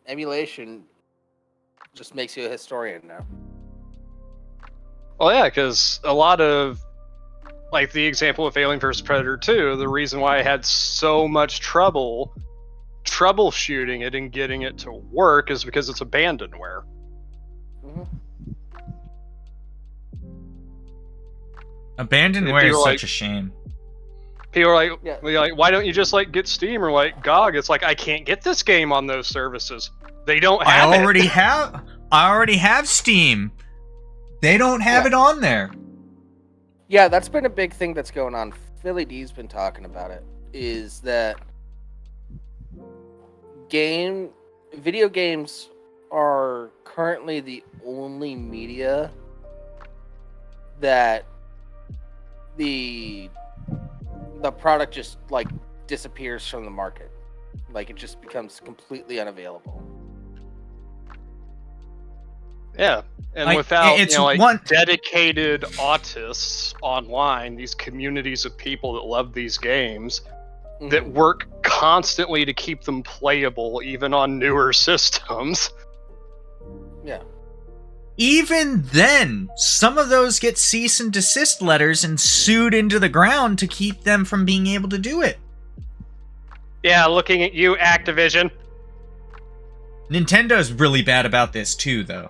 emulation just makes you a historian now. Well, yeah, because a lot of, like the example of Alien vs. Predator 2, the reason why I had so much trouble troubleshooting it and getting it to work is because it's abandonware. Mhm. Abandonware is People such a shame. People are like, Yeah. why don't you just like get Steam or like GOG? It's like I can't get this game on those services. They don't have I already have Steam. They don't have it on there. Yeah, that's been a big thing that's going on. Philly D's been talking about it. Is that video games are currently the only media that the product just like disappears from the market. Like it just becomes completely unavailable. Yeah, and Like, without it's like one- dedicated autists online, these communities of people that love these games that Mhm. work constantly to keep them playable, even on newer systems. Yeah. Even then, some of those get cease and desist letters and sued into the ground to keep them from being able to do it. Yeah, looking at you, Activision. Nintendo's really bad about this too, though.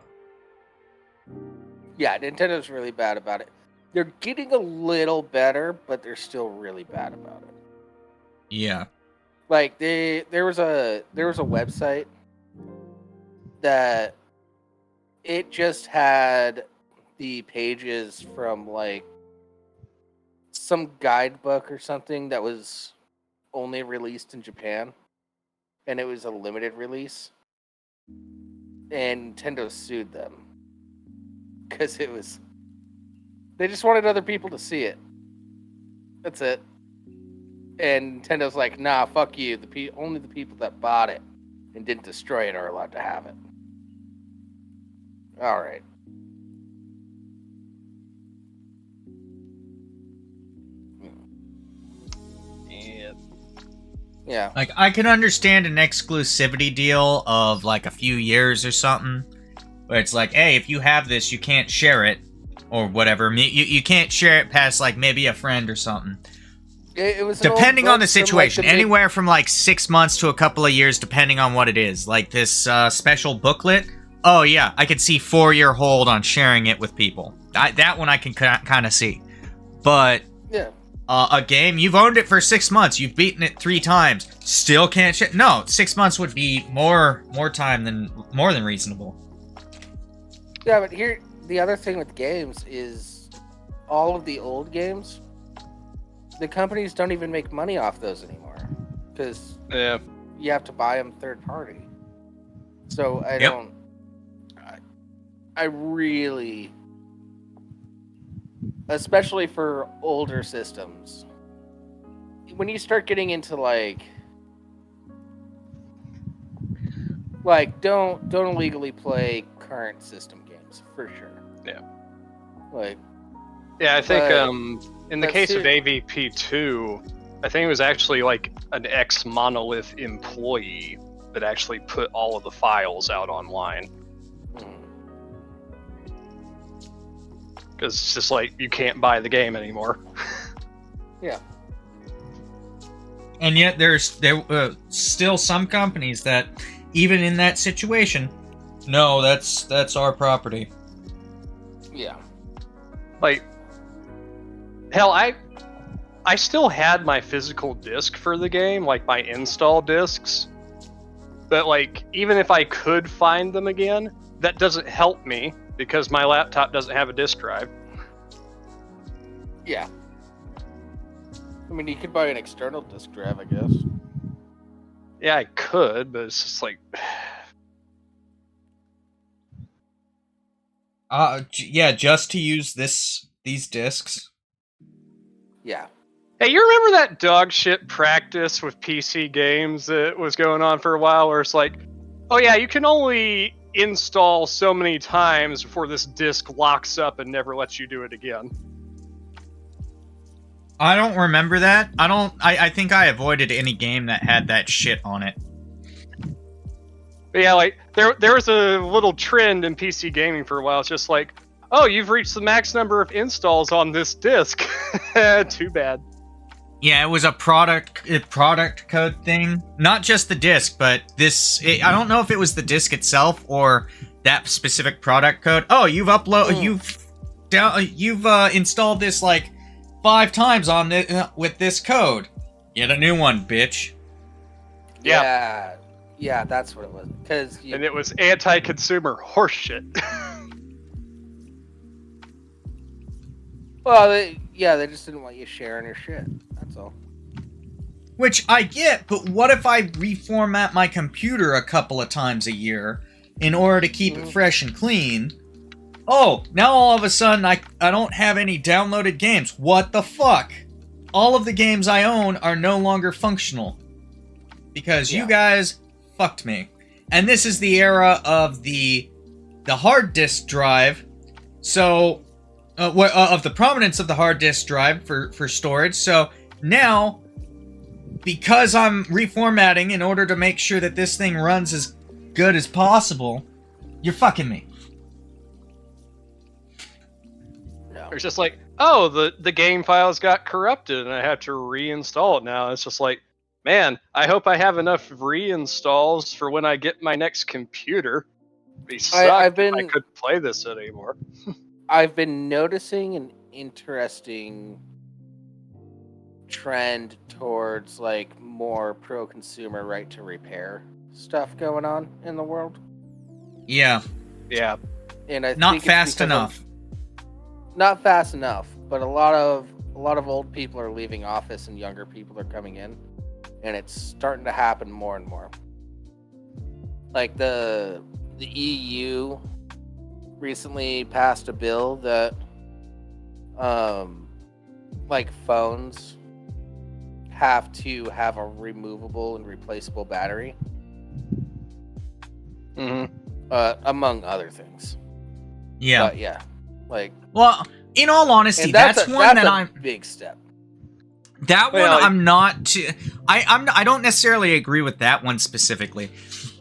Yeah, Nintendo's really bad about it. They're getting a little better, but they're still really bad about it. Yeah. Like there was a website that it just had the pages from like some guidebook or something that was only released in Japan, and it was a limited release, and Nintendo sued them because they just wanted other people to see it. That's it. And Nintendo's like, nah, fuck you. Only the people that bought it and didn't destroy it are allowed to have it. All right. Yeah. Like, I can understand an exclusivity deal of, like, a few years or something, where it's like, hey, if you have this, you can't share it, or whatever. You can't share it past, like, maybe a friend or something. It was an old Depending on book the from, like, situation. the mid- Anywhere from, like, 6 months to a couple of years, depending on what it is. Like, this special booklet, oh, yeah, I could see 4-year hold on sharing it with people. That one I can kind of see. But... Yeah. a game, you've owned it for 6 months, you've beaten it 3 times, still can't share. No, 6 months would be more than reasonable. Yeah, but here, the other thing with games is all of the old games, the companies don't even make money off those anymore because you have to buy them third party. So I really, especially for older systems, when you start getting into like don't illegally play current system games for sure. Yeah. Like, yeah, I think in the but case of ser- AVP2, I think it was actually like an ex-Monolith employee that actually put all of the files out online. Because it's just like, you can't buy the game anymore. Yeah. And yet there still some companies that, even in that situation, no, that's our property. Yeah. Like, hell, I still had my physical disc for the game, like my install discs. But like, even if I could find them again, that doesn't help me because my laptop doesn't have a disk drive. Yeah. I mean, you could buy an external disk drive, I guess. Yeah, I could, but it's just like... Yeah, just to use these discs. Yeah. Hey, you remember that dog shit practice with PC games that was going on for a while where it's like, oh yeah, you can only install so many times before this disk locks up and never lets you do it again? I don't remember that. I think I avoided any game that had that shit on it. But yeah, like, there was a little trend in PC gaming for a while. It's just like, oh, you've reached the max number of installs on this disk. Too bad. Yeah, it was a product code thing. Not just the disc, but I don't know if it was the disc itself or that specific product code. Oh, you've installed this like 5 times on with this code. Get a new one, bitch. Yeah, that's what it was. And it was anti-consumer horseshit. Well, they just didn't want you sharing your shit. That's all. Which I get, but what if I reformat my computer a couple of times a year in order to keep it fresh and clean? Oh, now all of a sudden I don't have any downloaded games. What the fuck? All of the games I own are no longer functional. Because you guys fucked me. And this is the era of the hard disk drive. So, of the prominence of the hard disk drive for storage. So, now, because I'm reformatting in order to make sure that this thing runs as good as possible, you're fucking me. No. It's just like, oh, the game files got corrupted and I have to reinstall it now. It's just like, man, I hope I have enough reinstalls for when I get my next computer. It'd be sucked if I couldn't play this anymore. I've been noticing an interesting trend towards like more pro-consumer right to repair stuff going on in the world. Yeah. Yeah. And I not think fast enough. Not fast enough, but a lot of old people are leaving office and younger people are coming in, and it's starting to happen more and more. Like the EU recently passed a bill that like phones have to have a removable and replaceable battery. Among other things. Yeah. But yeah. Like, well, in all honesty, that's one that I'm big step. That one I'm not I don't necessarily agree with that one specifically.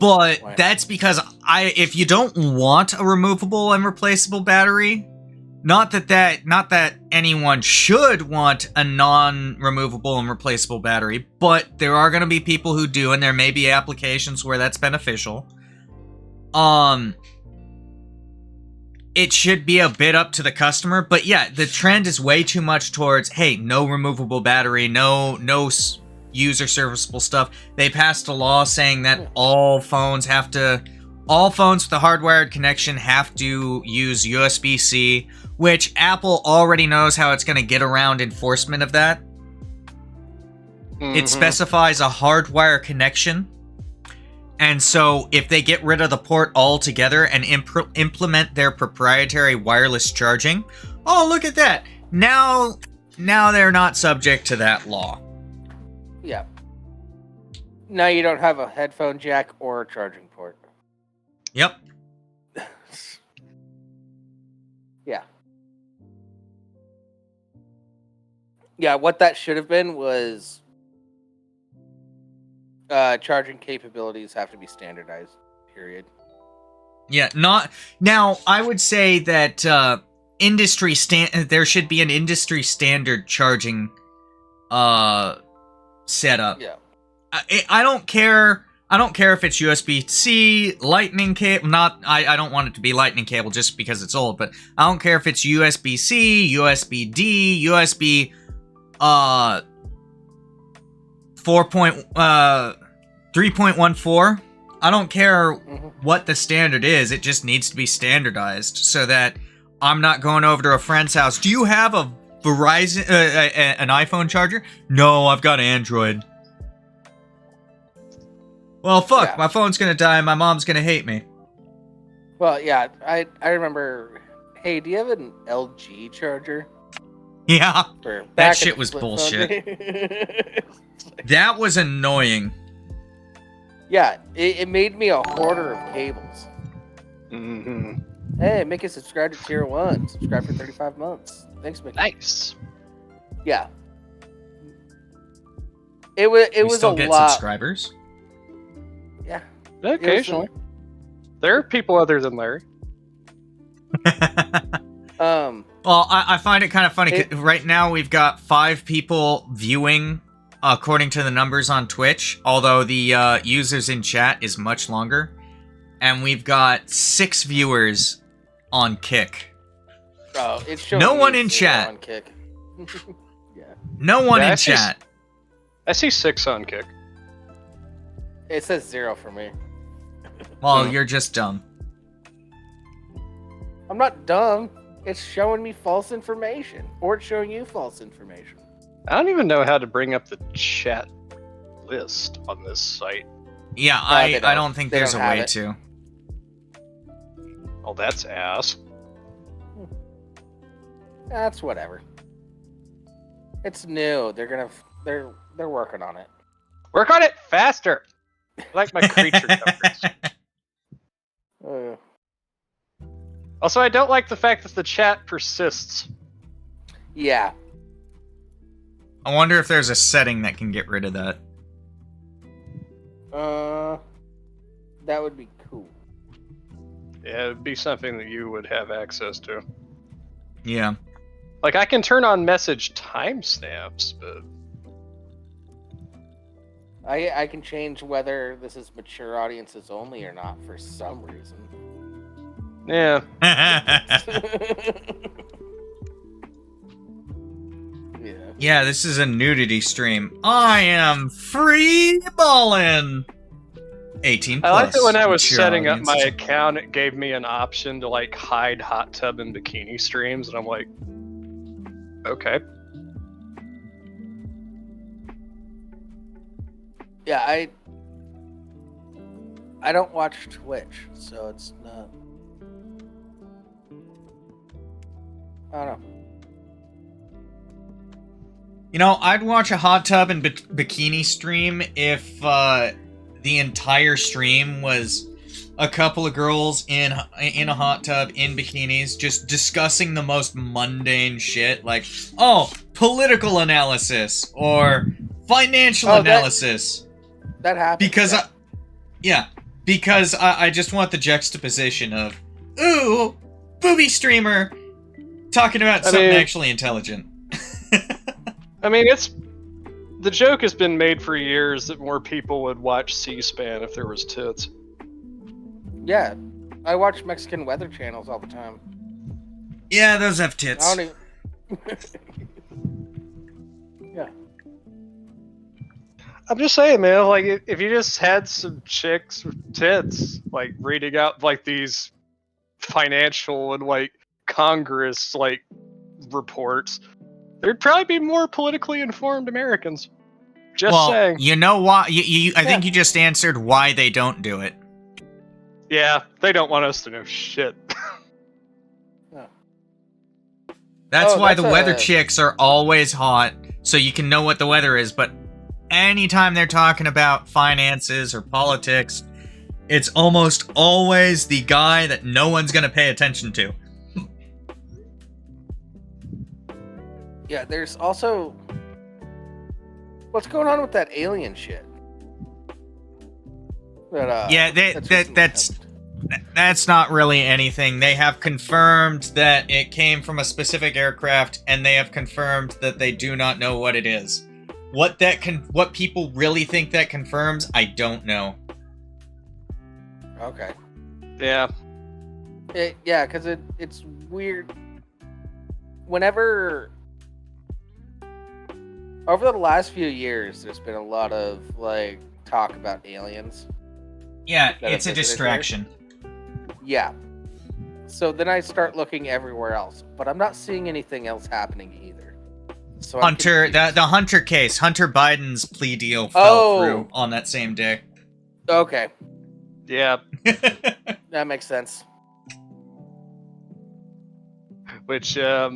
But that's because if you don't want a removable and replaceable battery, not that anyone should want a non-removable and replaceable battery, but there are going to be people who do, and there may be applications where that's beneficial. It should be a bit up to the customer, but yeah, the trend is way too much towards, hey, no removable battery, no user serviceable stuff. They passed a law saying that all phones with a hardwired connection have to use USB-C, which Apple already knows how it's going to get around enforcement of that. It specifies a hardwire connection. And so if they get rid of the port altogether and implement their proprietary wireless charging, oh, look at that. Now they're not subject to that law. Yeah. Now you don't have a headphone jack or a charging port. Yep. Yeah. Yeah, what that should have been was charging capabilities have to be standardized, period. Yeah, now I would say that there should be an industry standard charging setup. Yeah. I don't care if it's USB-C, lightning cable, I don't want it to be lightning cable just because it's old, but I don't care if it's USB-C, USB-D, USB 3.14. I don't care what the standard is. It just needs to be standardized so that I'm not going over to a friend's house. Do you have a Verizon, an iPhone charger? No, I've got Android. Well, fuck, yeah. My phone's gonna die and my mom's gonna hate me. Well, yeah, I remember, hey, do you have an LG charger? Yeah, that shit was bullshit. That was annoying. Yeah, it made me a hoarder of cables. Hey, Mickey, subscribe to Tier 1. Subscribe for 35 months. Thanks, Mickey. Nice. Yeah. It was still a get lot. Subscribers? Yeah. Occasionally. There are people other than Larry. Well, I find it kind of funny. Right now, we've got 5 people viewing, according to the numbers on Twitch, although the users in chat is much longer. And we've got 6 viewers on Kick. Oh, it's showing No me one in 0 chat. on Kick. Yeah. No one Yeah, in chat. I see 6 on Kick. It says 0 for me. Well, you're just dumb. I'm not dumb. It's showing me false information. Or it's showing you false information. I don't even know how to bring up the chat list on this site. Yeah, they I don't think they there's a don't have way it. to. Oh, that's ass. That's whatever. It's new. They're working on it. Work on it faster. I like my creature numbers. Uh, Also, I don't like the fact that the chat persists. yeah. I wonder if there's a setting that can get rid of that. That would be cool. Yeah, it'd be something that you would have access to. Yeah. Like, I can turn on message timestamps, but... I can change whether this is mature audiences only or not for some reason. Yeah. Yeah. Yeah, this is a nudity stream. I am free ballin'. 18 plus. I liked it when I was mature setting up my audiences. account, it gave me an option to, like, hide hot tub and bikini streams, and I'm like, okay. Yeah, I don't watch Twitch, so it's not. I don't know. You know, I'd watch a hot tub and bikini stream if the entire stream was a couple of girls in a hot tub in bikinis just discussing the most mundane shit, like, oh, political analysis or financial analysis. That happens. Because I just want the juxtaposition of, ooh, booby streamer talking about something actually intelligent. I mean, the joke has been made for years that more people would watch C-SPAN if there was tits. Yeah, I watch Mexican weather channels all the time. Yeah, those have tits. I don't even... Yeah. I'm just saying, man, like, if you just had some chicks with tits, like, reading out, like, these financial and, like, Congress, like, reports, there'd probably be more politically informed Americans. Just saying. You know why? I think you just answered why they don't do it. Yeah, they don't want us to know shit. That's why the weather chicks are always hot, so you can know what the weather is, but anytime they're talking about finances or politics, it's almost always the guy that no one's gonna pay attention to. Yeah, there's also... What's going on with that alien shit? That's not really anything. They have confirmed that it came from a specific aircraft, and they have confirmed that they do not know what it is. What people really think that confirms, I don't know. Okay. Yeah. Yeah, because it's weird. Whenever... Over the last few years, there's been a lot of, like, talk about aliens. Yeah, it's a distraction. Yeah. So then I start looking everywhere else, but I'm not seeing anything else happening either. So Hunter, the Hunter case, Hunter Biden's plea deal fell through on that same day. Okay. Yeah. That makes sense. Which, yeah,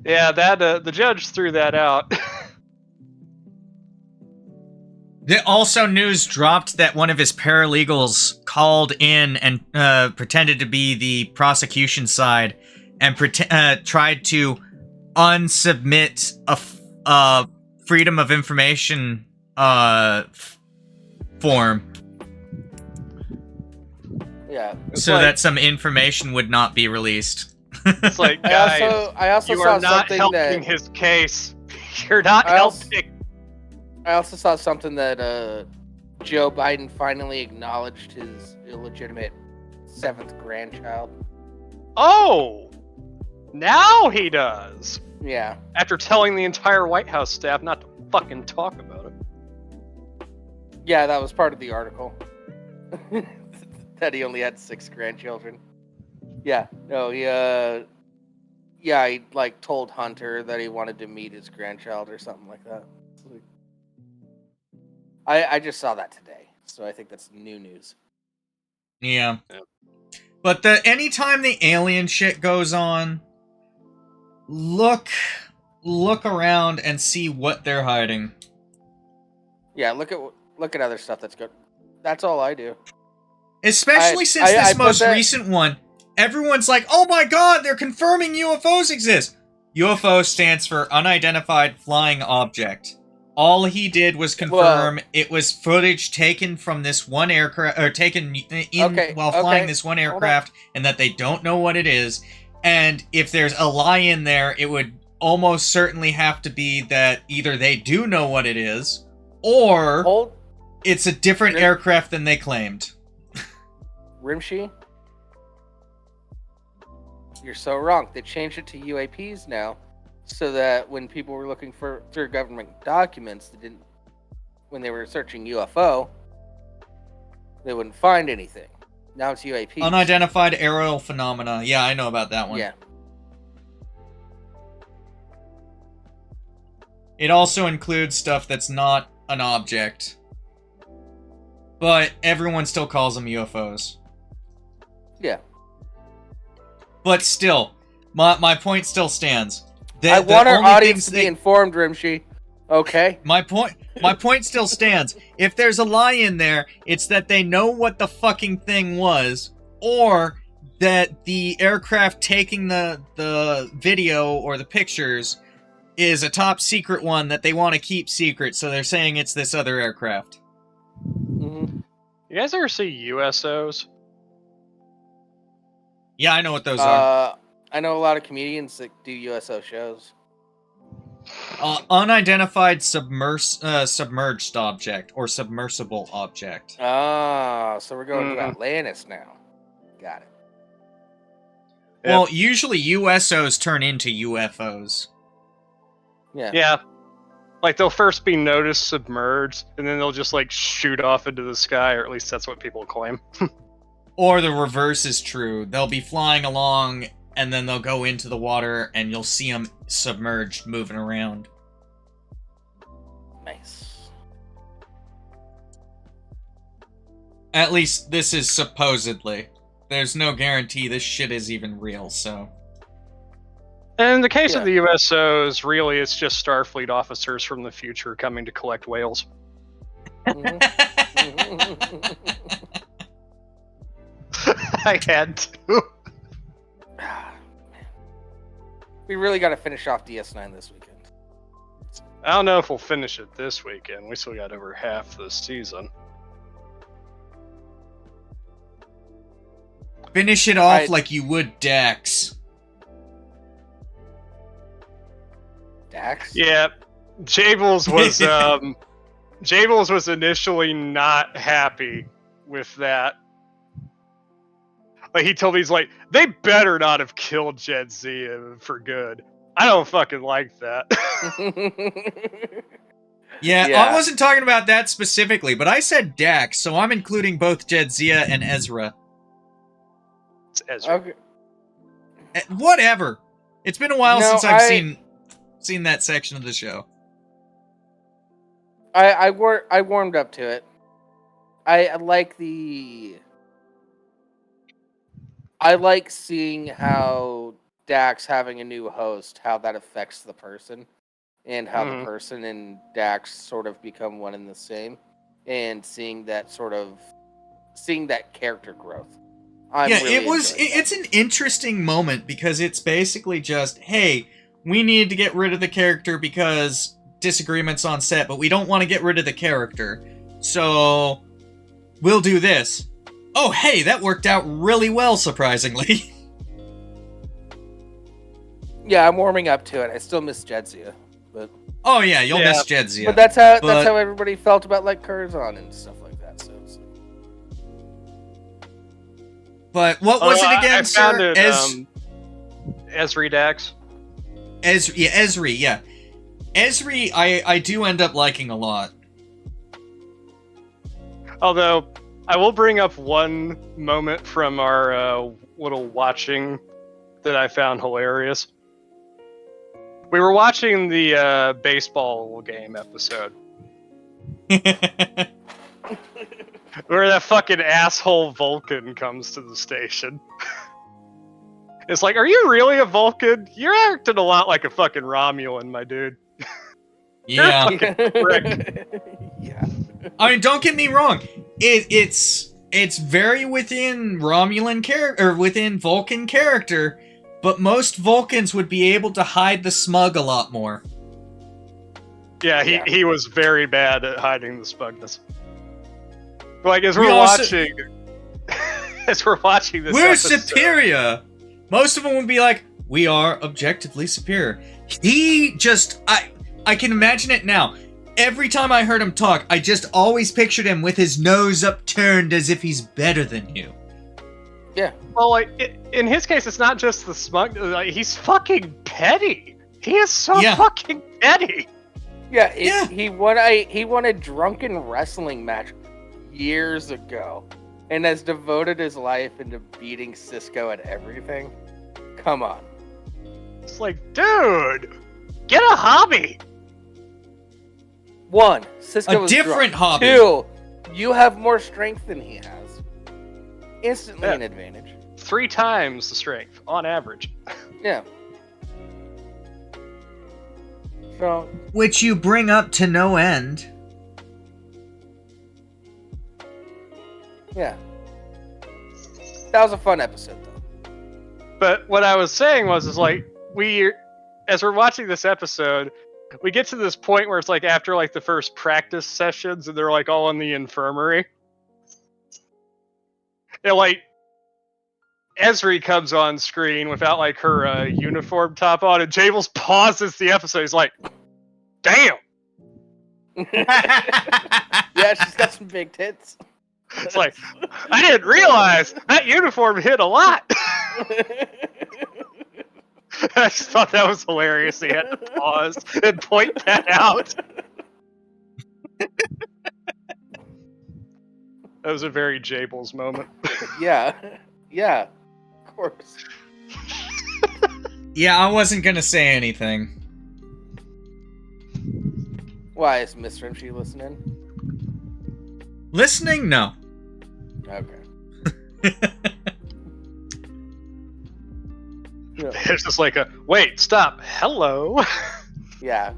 the judge threw that out. Also, news dropped that one of his paralegals called in and pretended to be the prosecution side and tried to unsubmit a Freedom of Information form. Yeah. So that some information would not be released. It's like, guys, I also you saw are not something helping that... his case. You're not helping. I also saw something that Joe Biden finally acknowledged his illegitimate 7th grandchild. Oh! Now he does. Yeah. After telling the entire White House staff not to fucking talk about it. Yeah, that was part of the article. That he only had 6 grandchildren. Yeah. No, he like told Hunter that he wanted to meet his grandchild or something like that. I just saw that today, so I think that's new news. Yeah. But anytime the alien shit goes on, look around and see what they're hiding. Yeah, look at other stuff that's good. That's all I do. Especially since this most recent one, everyone's like, "Oh my god, they're confirming UFOs exist." UFO stands for unidentified flying object. All he did was confirm it was footage taken from this one aircraft, or taken while flying this one aircraft, and that they don't know what it is. And if there's a lie in there, it would almost certainly have to be that either they do know what it is, or it's a different aircraft than they claimed. Rimshee? You're so wrong. They changed it to UAPs now, so that when people were looking through government documents, when they were searching UFO, they wouldn't find anything. Now it's UAPs. Unidentified aerial phenomena. Yeah, I know about that one. Yeah. It also includes stuff that's not an object, but everyone still calls them UFOs. Yeah. But still, my point still stands. I want our audience to be informed, Rimshee. Okay? My point still stands. If there's a lie in there, it's that they know what the fucking thing was, or that the aircraft taking the video or the pictures is a top secret one that they want to keep secret, so they're saying it's this other aircraft. Mm-hmm. You guys ever see USOs? Yeah, I know what those are. I know a lot of comedians that do USO shows. Unidentified submerged object or submersible object. Ah, so we're going to Atlantis now. Got it. Well, usually USOs turn into UFOs. Yeah. Yeah. Like, they'll first be noticed submerged, and then they'll just, like, shoot off into the sky, or at least that's what people claim. Or the reverse is true. They'll be flying along, and then they'll go into the water, and you'll see them submerged, moving around. Nice. At least this is supposedly. There's no guarantee this shit is even real, so... And in the case of the USOs, really, it's just Starfleet officers from the future coming to collect whales. Mm-hmm. I had to. We really got to finish off DS9 this weekend. I don't know if we'll finish it this weekend. We still got over half the season. Finish it off like you would Dax. Dax? Yeah. Jables was Jables was initially not happy with that. Like, he told me, he's like, they better not have killed Jadzia for good. I don't fucking like that. Yeah, I wasn't talking about that specifically, but I said Dax, so I'm including both Jadzia and Ezra. It's Ezra. Okay. Whatever. It's been a while since I've seen that section of the show. I warmed up to it. I like seeing how Dax having a new host, how that affects the person, and how the person and Dax sort of become one and the same, and seeing that character growth. It's an interesting moment because it's basically just, hey, we need to get rid of the character because disagreements on set, but we don't want to get rid of the character, so we'll do this. Oh, hey, that worked out really well, surprisingly. Yeah, I'm warming up to it. I still miss Jadzia, but... Oh, yeah, you'll miss Jadzia. But that's how everybody felt about, like, Curzon and stuff like that, so... But what was it again, sir? Esri Dax. Esri, yeah. Esri, I do end up liking a lot. Although, I will bring up one moment from our little watching that I found hilarious. We were watching the baseball game episode. Where that fucking asshole Vulcan comes to the station. It's like, are you really a Vulcan? You're acting a lot like a fucking Romulan, my dude. Yeah. Yeah. I mean, don't get me wrong. It's very within Romulan character, or within Vulcan character, but most Vulcans would be able to hide the smug a lot more. Yeah, he was very bad at hiding the smugness. Like, as We we're also- watching... as we're watching this We're episode, superior! Most of them would be like, we are objectively superior. He just... I can imagine it now. Every time I heard him talk, I just always pictured him with his nose upturned as if he's better than you. Yeah. Well, like, in his case, it's not just the smug... Like, he's fucking petty! He is so fucking petty! Yeah, he won a drunken wrestling match years ago, and has devoted his life into beating Cisco at everything. Come on. It's like, dude, get a hobby. One, Cisco A was different drunk. hobby. Two, you have more strength than he has. Instantly an advantage. 3 times the strength on average. Yeah. So Which you bring up to no end. yeah, that was a fun episode though. But what I was saying is like, as we're watching this episode, we get to this point where it's like after like the first practice sessions and they're like all in the infirmary. And like, Esri comes on screen without like her uniform top on, and Jables pauses the episode. He's like, damn! Yeah, she's got some big tits. It's like, I didn't realize that uniform hit a lot! I just thought that was hilarious. He had to pause and point that out. That was a very Jables moment. Yeah, of course. Yeah, I wasn't gonna say anything. Why is Miss Rimshee listening? Listening? No. Okay. Yeah. It's just like wait, stop, hello. Yeah.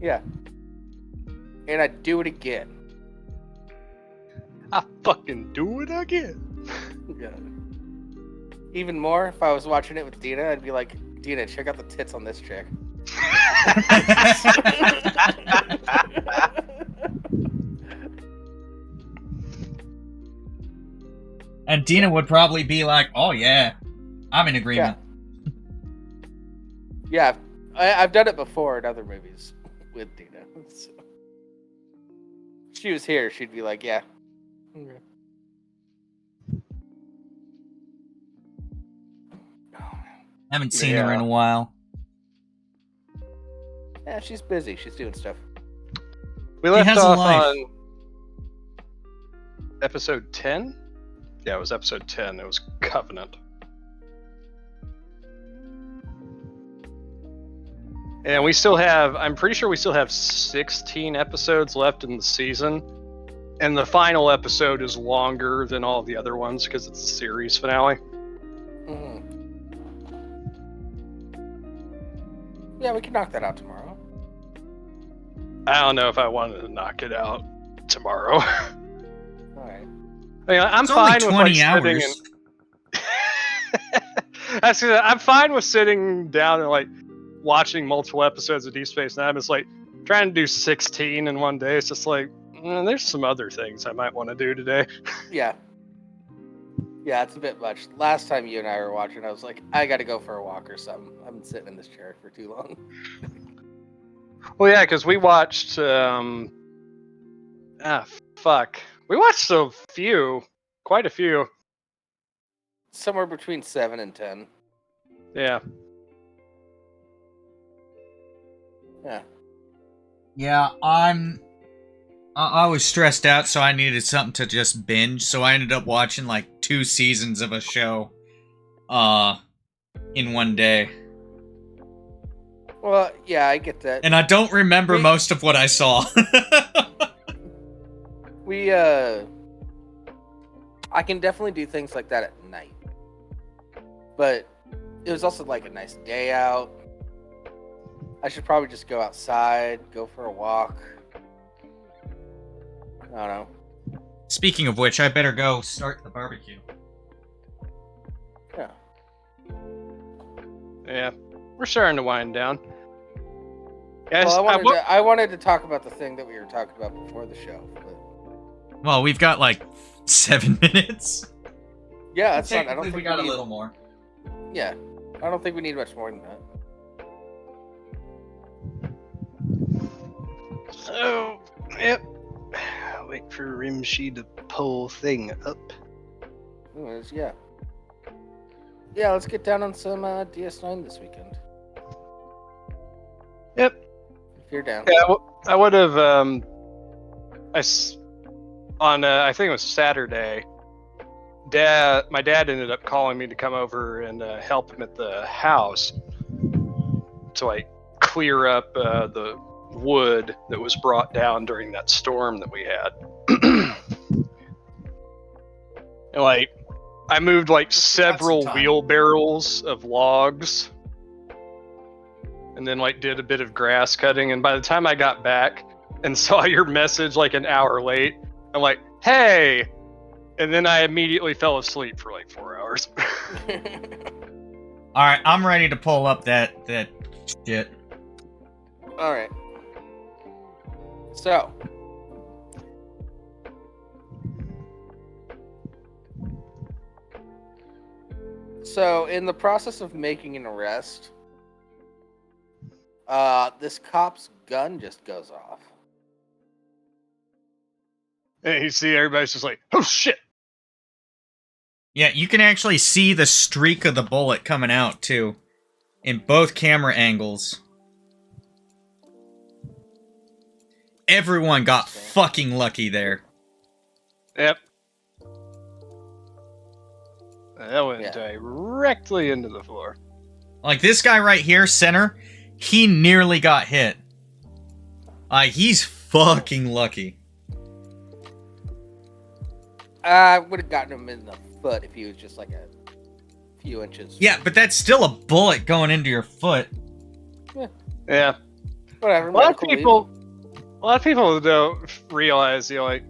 Yeah. And I'd do it again. I fucking do it again. Yeah. Even more, if I was watching it with Dina, I'd be like, Dina, check out the tits on this chick. And Dina would probably be like, oh yeah, I'm in agreement. Yeah, I've done it before in other movies with Dina. So. If she was here, she'd be like, yeah. Okay. Haven't seen her in a while. Yeah, she's busy. She's doing stuff. We left has a off life. on episode 10? Yeah, it was episode 10. It was Covenant. And we still have, I'm pretty sure we still have 16 episodes left in the season. And the final episode is longer than all the other ones because it's the series finale. Mm-hmm. Yeah, we can knock that out tomorrow. I don't know if I wanted to knock it out tomorrow. Alright. I mean, I'm It's fine only with 20 like sitting hours. I'm fine with sitting down and like watching multiple episodes of Deep Space Nine. It's like trying to do 16 in one day. It's just like there's some other things I might want to do today. Yeah. Yeah, it's a bit much. Last time you and I were watching, I was like, I gotta go for a walk or something. I've been sitting in this chair for too long. Well, yeah, because we watched. We watched quite a few. Somewhere between 7 and 10. Yeah. Yeah. Yeah, I was stressed out, so I needed something to just binge. So I ended up watching like 2 seasons of a show, in one day. Well, yeah, I get that. And I don't remember most of what I saw. I can definitely do things like that at night. But it was also like a nice day out. I should probably just go outside, go for a walk. I don't know. Speaking of which, I better go start the barbecue. Yeah. Yeah. We're starting to wind down. Guys, Well, I wanted to talk about the thing that we were talking about before the show. But... Well, we've got like 7 minutes. Yeah, that's fine. I don't think we got a little more. Yeah. I don't think we need much more than that. So, yep. Wait for Rimshee to pull thing up. Anyways, yeah. Yeah, let's get down on some DS9 this weekend. Yep. If you're down. Yeah, I would have. I think it was Saturday. My dad ended up calling me to come over and help him at the house to like clear up the wood that was brought down during that storm that we had. And, like, I moved like several wheelbarrows of logs, and then like did a bit of grass cutting. And by the time I got back and saw your message like an hour late, I'm like, hey. And then I immediately fell asleep for like 4 hours. All right, I'm ready to pull up that shit. All right. So. So, in the process of making an arrest, this cop's gun just goes off. And you see everybody's just like, oh shit. Yeah, you can actually see the streak of the bullet coming out, too. In both camera angles. Everyone got fucking lucky there. Yep. That went directly into the floor. Like, this guy right here, center, he nearly got hit. He's fucking lucky. I would have gotten him in the foot if he was just like a few inches. Yeah, but that's still a bullet going into your foot. Yeah. Whatever. A lot of people don't realize, like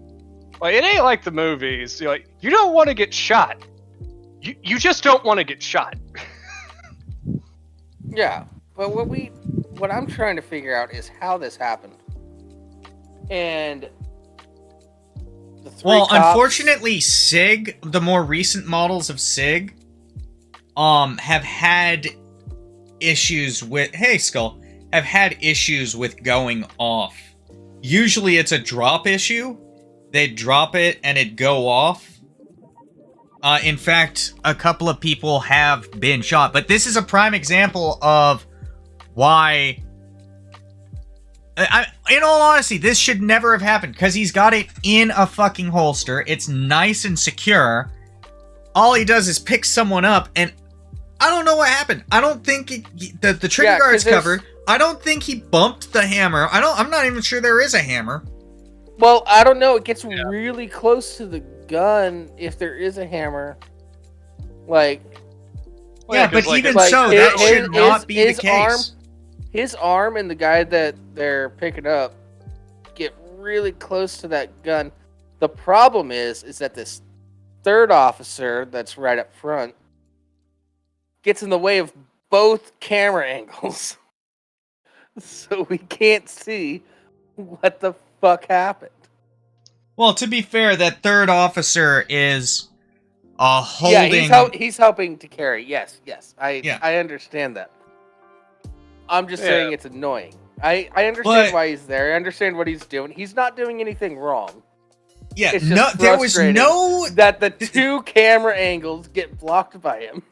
it ain't like the movies. Like, you don't want to get shot. You just don't want to get shot. Yeah, but what I'm trying to figure out is how this happened. And unfortunately, SIG, the more recent models of SIG, have had issues with have had issues with going off. Usually it's a drop issue. They'd drop it and it'd go off. In fact, a couple of people have been shot, but this is a prime example of why. In all honesty, this should never have happened, because he's got it in a fucking holster. It's nice and secure. All he does is pick someone up, and I don't know what happened. I don't think the trigger guard's covered. I don't think he bumped the hammer. I'm not even sure there is a hammer. Well, I don't know. It gets really close to the gun if there is a hammer. Like, yeah, but even so, that should not be the case. His arm and the guy that they're picking up get really close to that gun. The problem is that this third officer that's right up front gets in the way of both camera angles. So we can't see what the fuck happened. Well, to be fair, that third officer is holding... Yeah, he's helping to carry. Yes. I understand that. I'm just saying it's annoying. I understand why he's there. I understand what he's doing. He's not doing anything wrong. Yeah, no, there was no... that the two camera angles get blocked by him.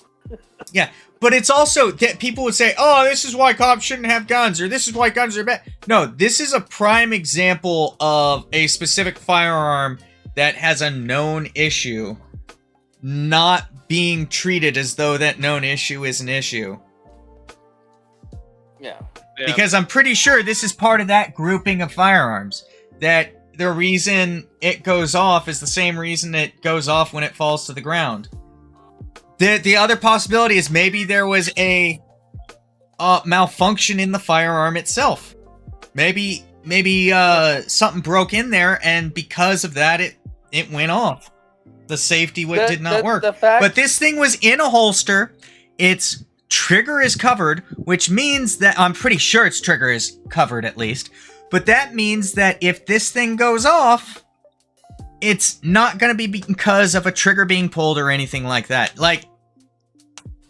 Yeah, but it's also that people would say, "Oh, this is why cops shouldn't have guns," or "This is why guns are bad." No, this is a prime example of a specific firearm that has a known issue not being treated as though that known issue is an issue. Yeah. Because I'm pretty sure this is part of that grouping of firearms. That the reason it goes off is the same reason it goes off when it falls to the ground. The other possibility is maybe there was a malfunction in the firearm itself. Maybe something broke in there, and because of that, it went off. The safety did not work. But this thing was in a holster. Its trigger is covered, which means that I'm pretty sure its trigger is covered at least. But that means that if this thing goes off, it's not going to be because of a trigger being pulled or anything like that. Like,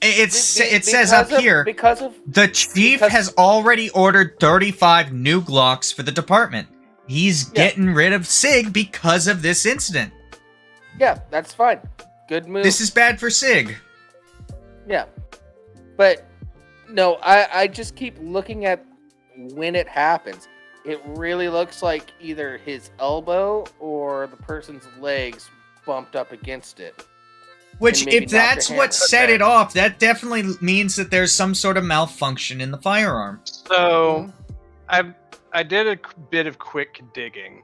it says up here, the chief has already ordered 35 new Glocks for the department. He's getting rid of SIG because of this incident. Yeah, that's fine. Good move. This is bad for SIG. Yeah. But, no, I just keep looking at when it happens. It really looks like either his elbow or the person's legs bumped up against it. Which, if that's what set it off, that definitely means that there's some sort of malfunction in the firearm. So, I did a bit of quick digging,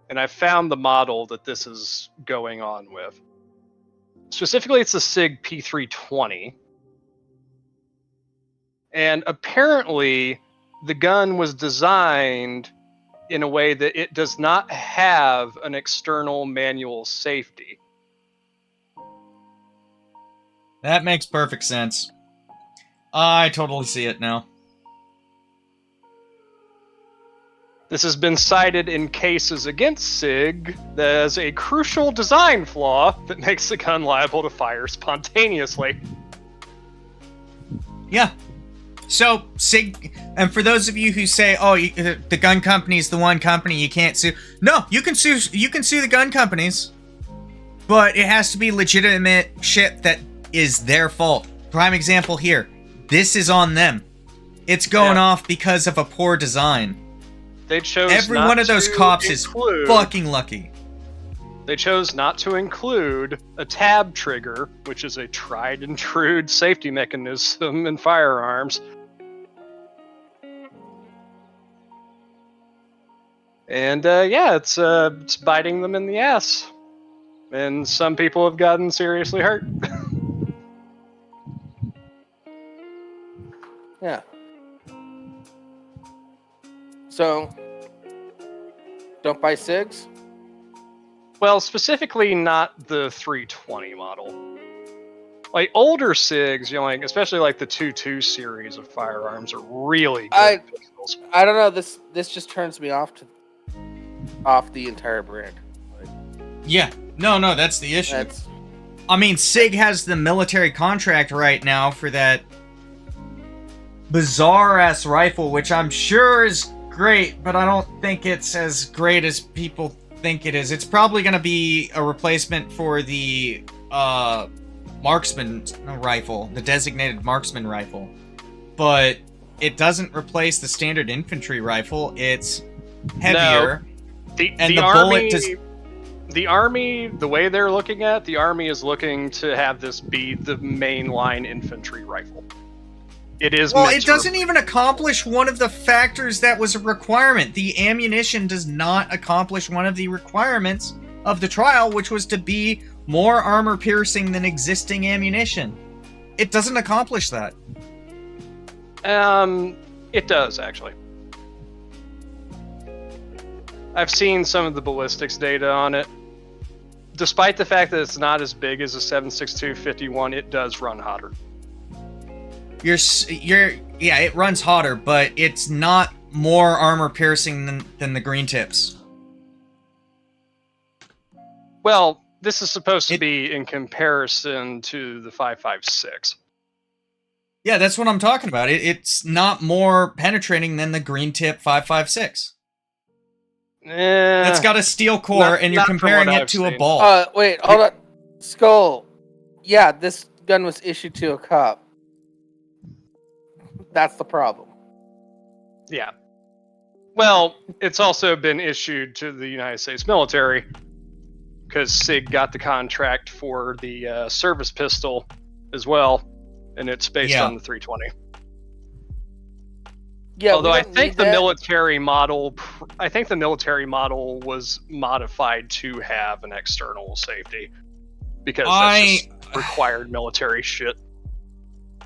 and I found the model that this is going on with. Specifically, it's the SIG P320. And apparently, the gun was designed in a way that it does not have an external manual safety. That makes perfect sense. I totally see it now. This has been cited in cases against SIG as a crucial design flaw that makes the gun liable to fire spontaneously. Yeah. So, SIG, and for those of you who say, "Oh, the gun company is the one company you can't sue," no, you can sue the gun companies, but it has to be legitimate shit that is their fault. Prime example here. This is on them. It's going off because of a poor design. They chose every not one of those to cops include, is fucking lucky. They chose not to include a tab trigger, which is a tried and true safety mechanism in firearms. And it's biting them in the ass. And some people have gotten seriously hurt. Yeah. So, don't buy SIGs? Well, specifically not the 320 model. Like older SIGs, like especially like the 2.2 series of firearms are really good pistols. I don't know, this just turns me off the entire brand. Yeah. No, that's the issue. I mean, SIG has the military contract right now for that bizarre-ass rifle, which I'm sure is great, but I don't think it's as great as people think it is. It's probably going to be a replacement for the marksman rifle, the designated marksman rifle. But it doesn't replace the standard infantry rifle. It's heavier. No. The Army, the way they're looking at, the Army is looking to have this be the mainline infantry rifle. It is. Well, it doesn't even accomplish one of the factors that was a requirement. The ammunition does not accomplish one of the requirements of the trial, which was to be more armor-piercing than existing ammunition. It doesn't accomplish that. It does, actually. I've seen some of the ballistics data on it. Despite the fact that it's not as big as a 7.62 51, it does run hotter. It runs hotter, but it's not more armor piercing than the green tips. Well, this is supposed to be in comparison to the 5.56. Yeah, that's what I'm talking about. It's not more penetrating than the green tip 5.56. That's got a steel core, and you're comparing it to a ball. Wait, hold on. Skull. Yeah, this gun was issued to a cop. That's the problem. Yeah. Well, it's also been issued to the United States military because SIG got the contract for the service pistol as well, and it's based on the 320. Yeah, although I think the military model, was modified to have an external safety because that's just required military shit.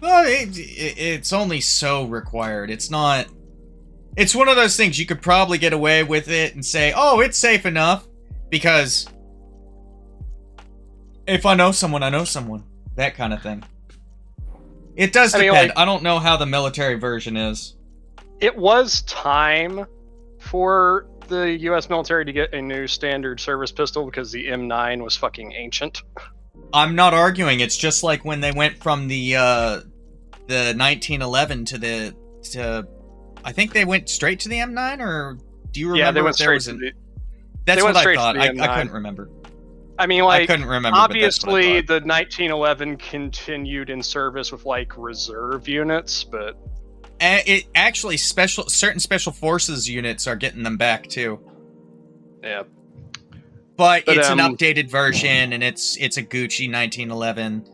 Well, it's only so required. It's not. It's one of those things you could probably get away with it and say, "Oh, it's safe enough," because if I know someone, I know someone. That kind of thing. It does depend. I don't know how the military version is. It was time for the U.S. military to get a new standard service pistol because the M9 was fucking ancient. I'm not arguing. It's just like when they went from the 1911 to I think they went straight to the M9, or do you remember? Yeah, they went straight to the. That's what I thought. I couldn't remember. I mean, like, I couldn't remember. Obviously, the 1911 continued in service with like reserve units, but it actually certain special forces units are getting them back too. Yeah, but it's an updated version, and it's a Gucci 1911.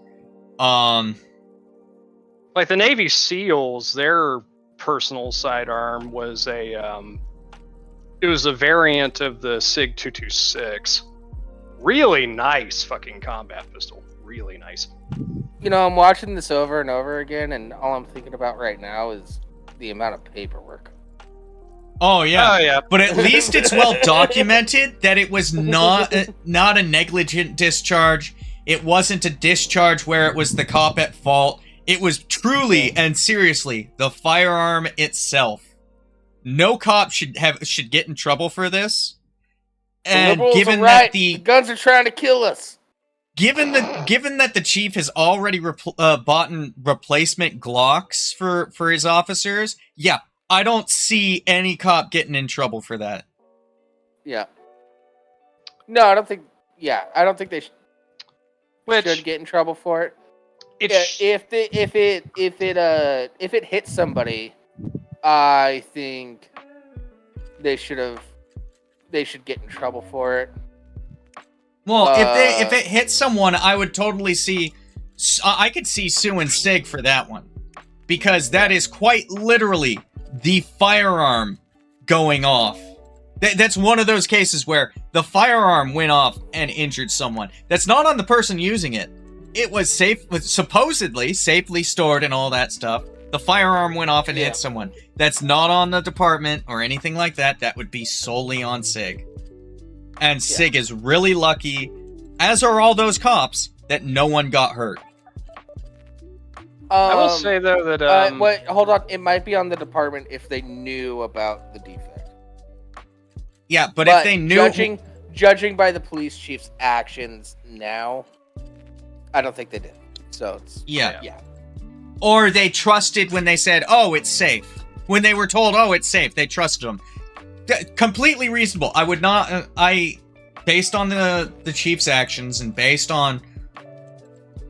Like the Navy SEALs, their personal sidearm was it was a variant of the SIG 226. Really nice fucking combat pistol. Really nice. You know, I'm watching this over and over again, and all I'm thinking about right now is the amount of paperwork. Oh yeah. Oh yeah. But at least it's well documented that it was not a negligent discharge. It wasn't a discharge where it was the cop at fault. It was truly and seriously the firearm itself. No cop should get in trouble for this. And given that the guns are trying to kill us. Given that the chief has already bought replacement Glocks for his officers, yeah, I don't see any cop getting in trouble for that. Yeah. No, I don't think. Yeah, I don't think they should get in trouble for it. If it hits somebody, I think they should get in trouble for it. Well, if it hits someone, I would totally see. I could see suing SIG for that one, because that is quite literally the firearm going off. That's one of those cases where the firearm went off and injured someone. That's not on the person using it. It was supposedly safely stored and all that stuff. The firearm went off and hit someone. That's not on the department or anything like that. That would be solely on SIG. And SIG is really lucky, as are all those cops, that no one got hurt. I will say, though, that... wait, hold on. It might be on the department if they knew about the defect. Yeah, but if they knew... Judging by the police chief's actions now, I don't think they did. So it's... Yeah. Or they trusted when they said, oh, it's safe. When they were told, oh, it's safe, they trusted them. Completely reasonable. I would not... based on the chief's actions and based on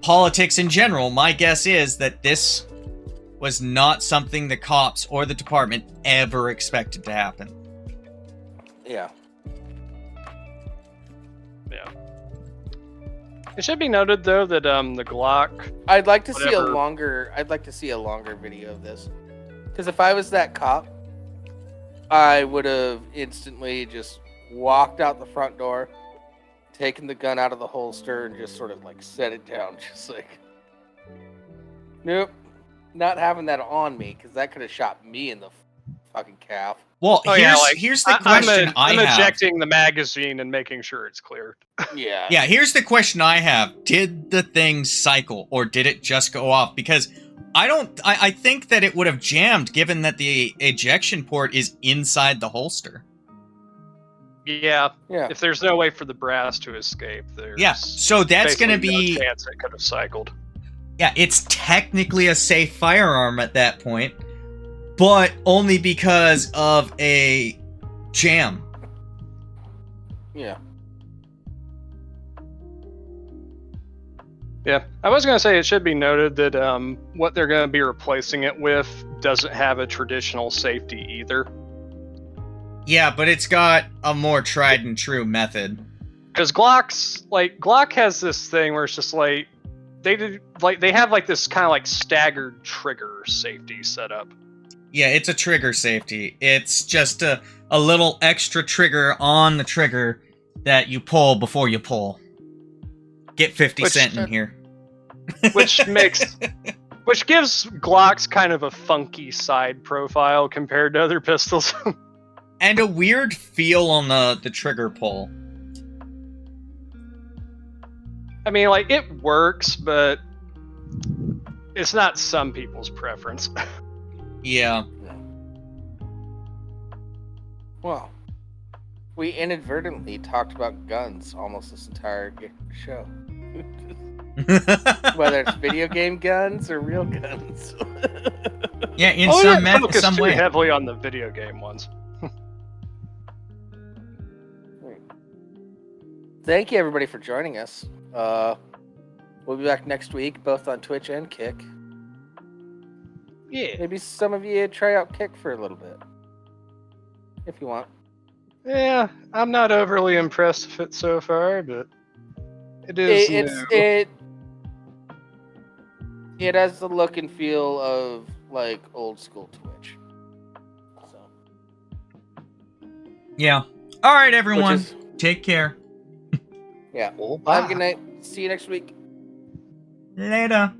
politics in general, my guess is that this was not something the cops or the department ever expected to happen. Yeah. Yeah. It should be noted, though, that the Glock... I'd like to see a longer video of this. Because if I was that cop, I would have instantly just walked out the front door, taken the gun out of the holster, and just sort of like set it down. Just like, nope, not having that on me, because that could have shot me in the fucking calf. Well, here's the question I'm ejecting the magazine and making sure it's cleared. Yeah. Yeah, here's the question I have. Did the thing cycle, or did it just go off? Because I think that it would have jammed, given that the ejection port is inside the holster. Yeah. If there's no way for the brass to escape, there's... Yeah, so that's going to be... no chance it could have cycled. Yeah, it's technically a safe firearm at that point, but only because of a jam. Yeah. Yeah, I was going to say it should be noted that what they're going to be replacing it with doesn't have a traditional safety either. Yeah, but it's got a more tried and true method. Because Glock has this thing where it's just like they have like this kind of like staggered trigger safety setup. Yeah, it's a trigger safety. It's just a little extra trigger on the trigger that you pull before you pull. Get 50 Cent in here. Which gives Glocks kind of a funky side profile compared to other pistols. And a weird feel on the trigger pull. I mean, like, it works, but it's not some people's preference. Yeah. Well, we inadvertently talked about guns almost this entire show. Whether it's video game guns or real guns. Yeah, in focus some too way. heavily on the video game ones. Thank you, everybody, for joining us. We'll be back next week, both on Twitch and Kick. Yeah. Maybe some of you try out Kick for a little bit, if you want. Yeah, I'm not overly impressed with it so far, but it is new. It has the look and feel of like old school Twitch. So. Yeah. All right, everyone. Take care. Yeah. Well, Have a good night. See you next week. Later.